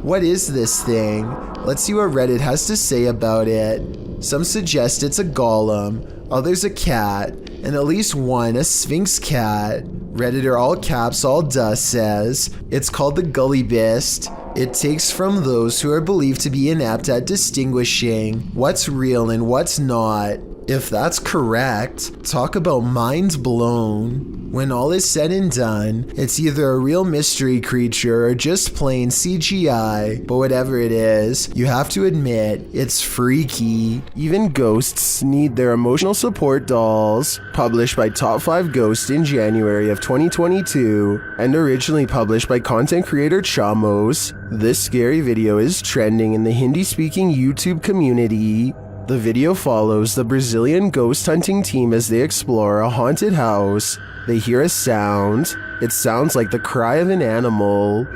What is this thing? Let's see what Reddit has to say about it. Some suggest it's a golem, others a cat, and at least one a sphinx cat. Redditor all caps all dust says, it's called the Gullybist. It takes from those who are believed to be inept at distinguishing what's real and what's not. If that's correct, talk about mind blown. When all is said and done, it's either a real mystery creature or just plain CGI, but whatever it is, you have to admit, it's freaky. Even ghosts need their emotional support dolls. Published by Top 5 Ghost in January of 2022, and originally published by content creator Chamos, this scary video is trending in the Hindi-speaking YouTube community. The video follows the Brazilian ghost hunting team as they explore a haunted house. They hear a sound. It sounds like the cry of an animal.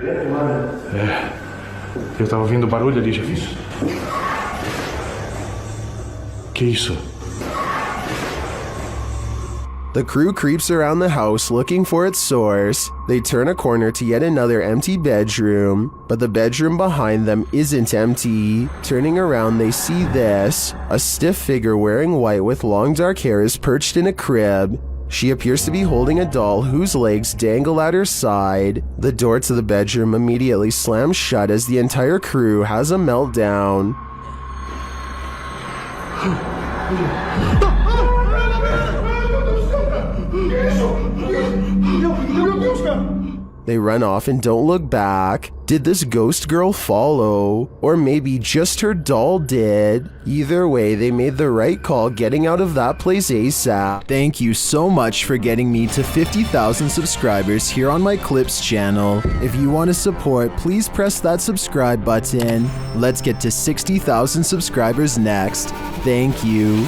Eu tava ouvindo barulho ali, já fiz. Que isso? The crew creeps around the house looking for its source. They turn a corner to yet another empty bedroom, but the bedroom behind them isn't empty. Turning around, they see this. A stiff figure wearing white with long dark hair is perched in a crib. She appears to be holding a doll whose legs dangle at her side. The door to the bedroom immediately slams shut as the entire crew has a meltdown. They run off and don't look back. Did this ghost girl follow? Or maybe just her doll did? Either way, they made the right call getting out of that place ASAP. Thank you so much for getting me to 50,000 subscribers here on my Clips channel. If you want to support, please press that subscribe button. Let's get to 60,000 subscribers next. Thank you.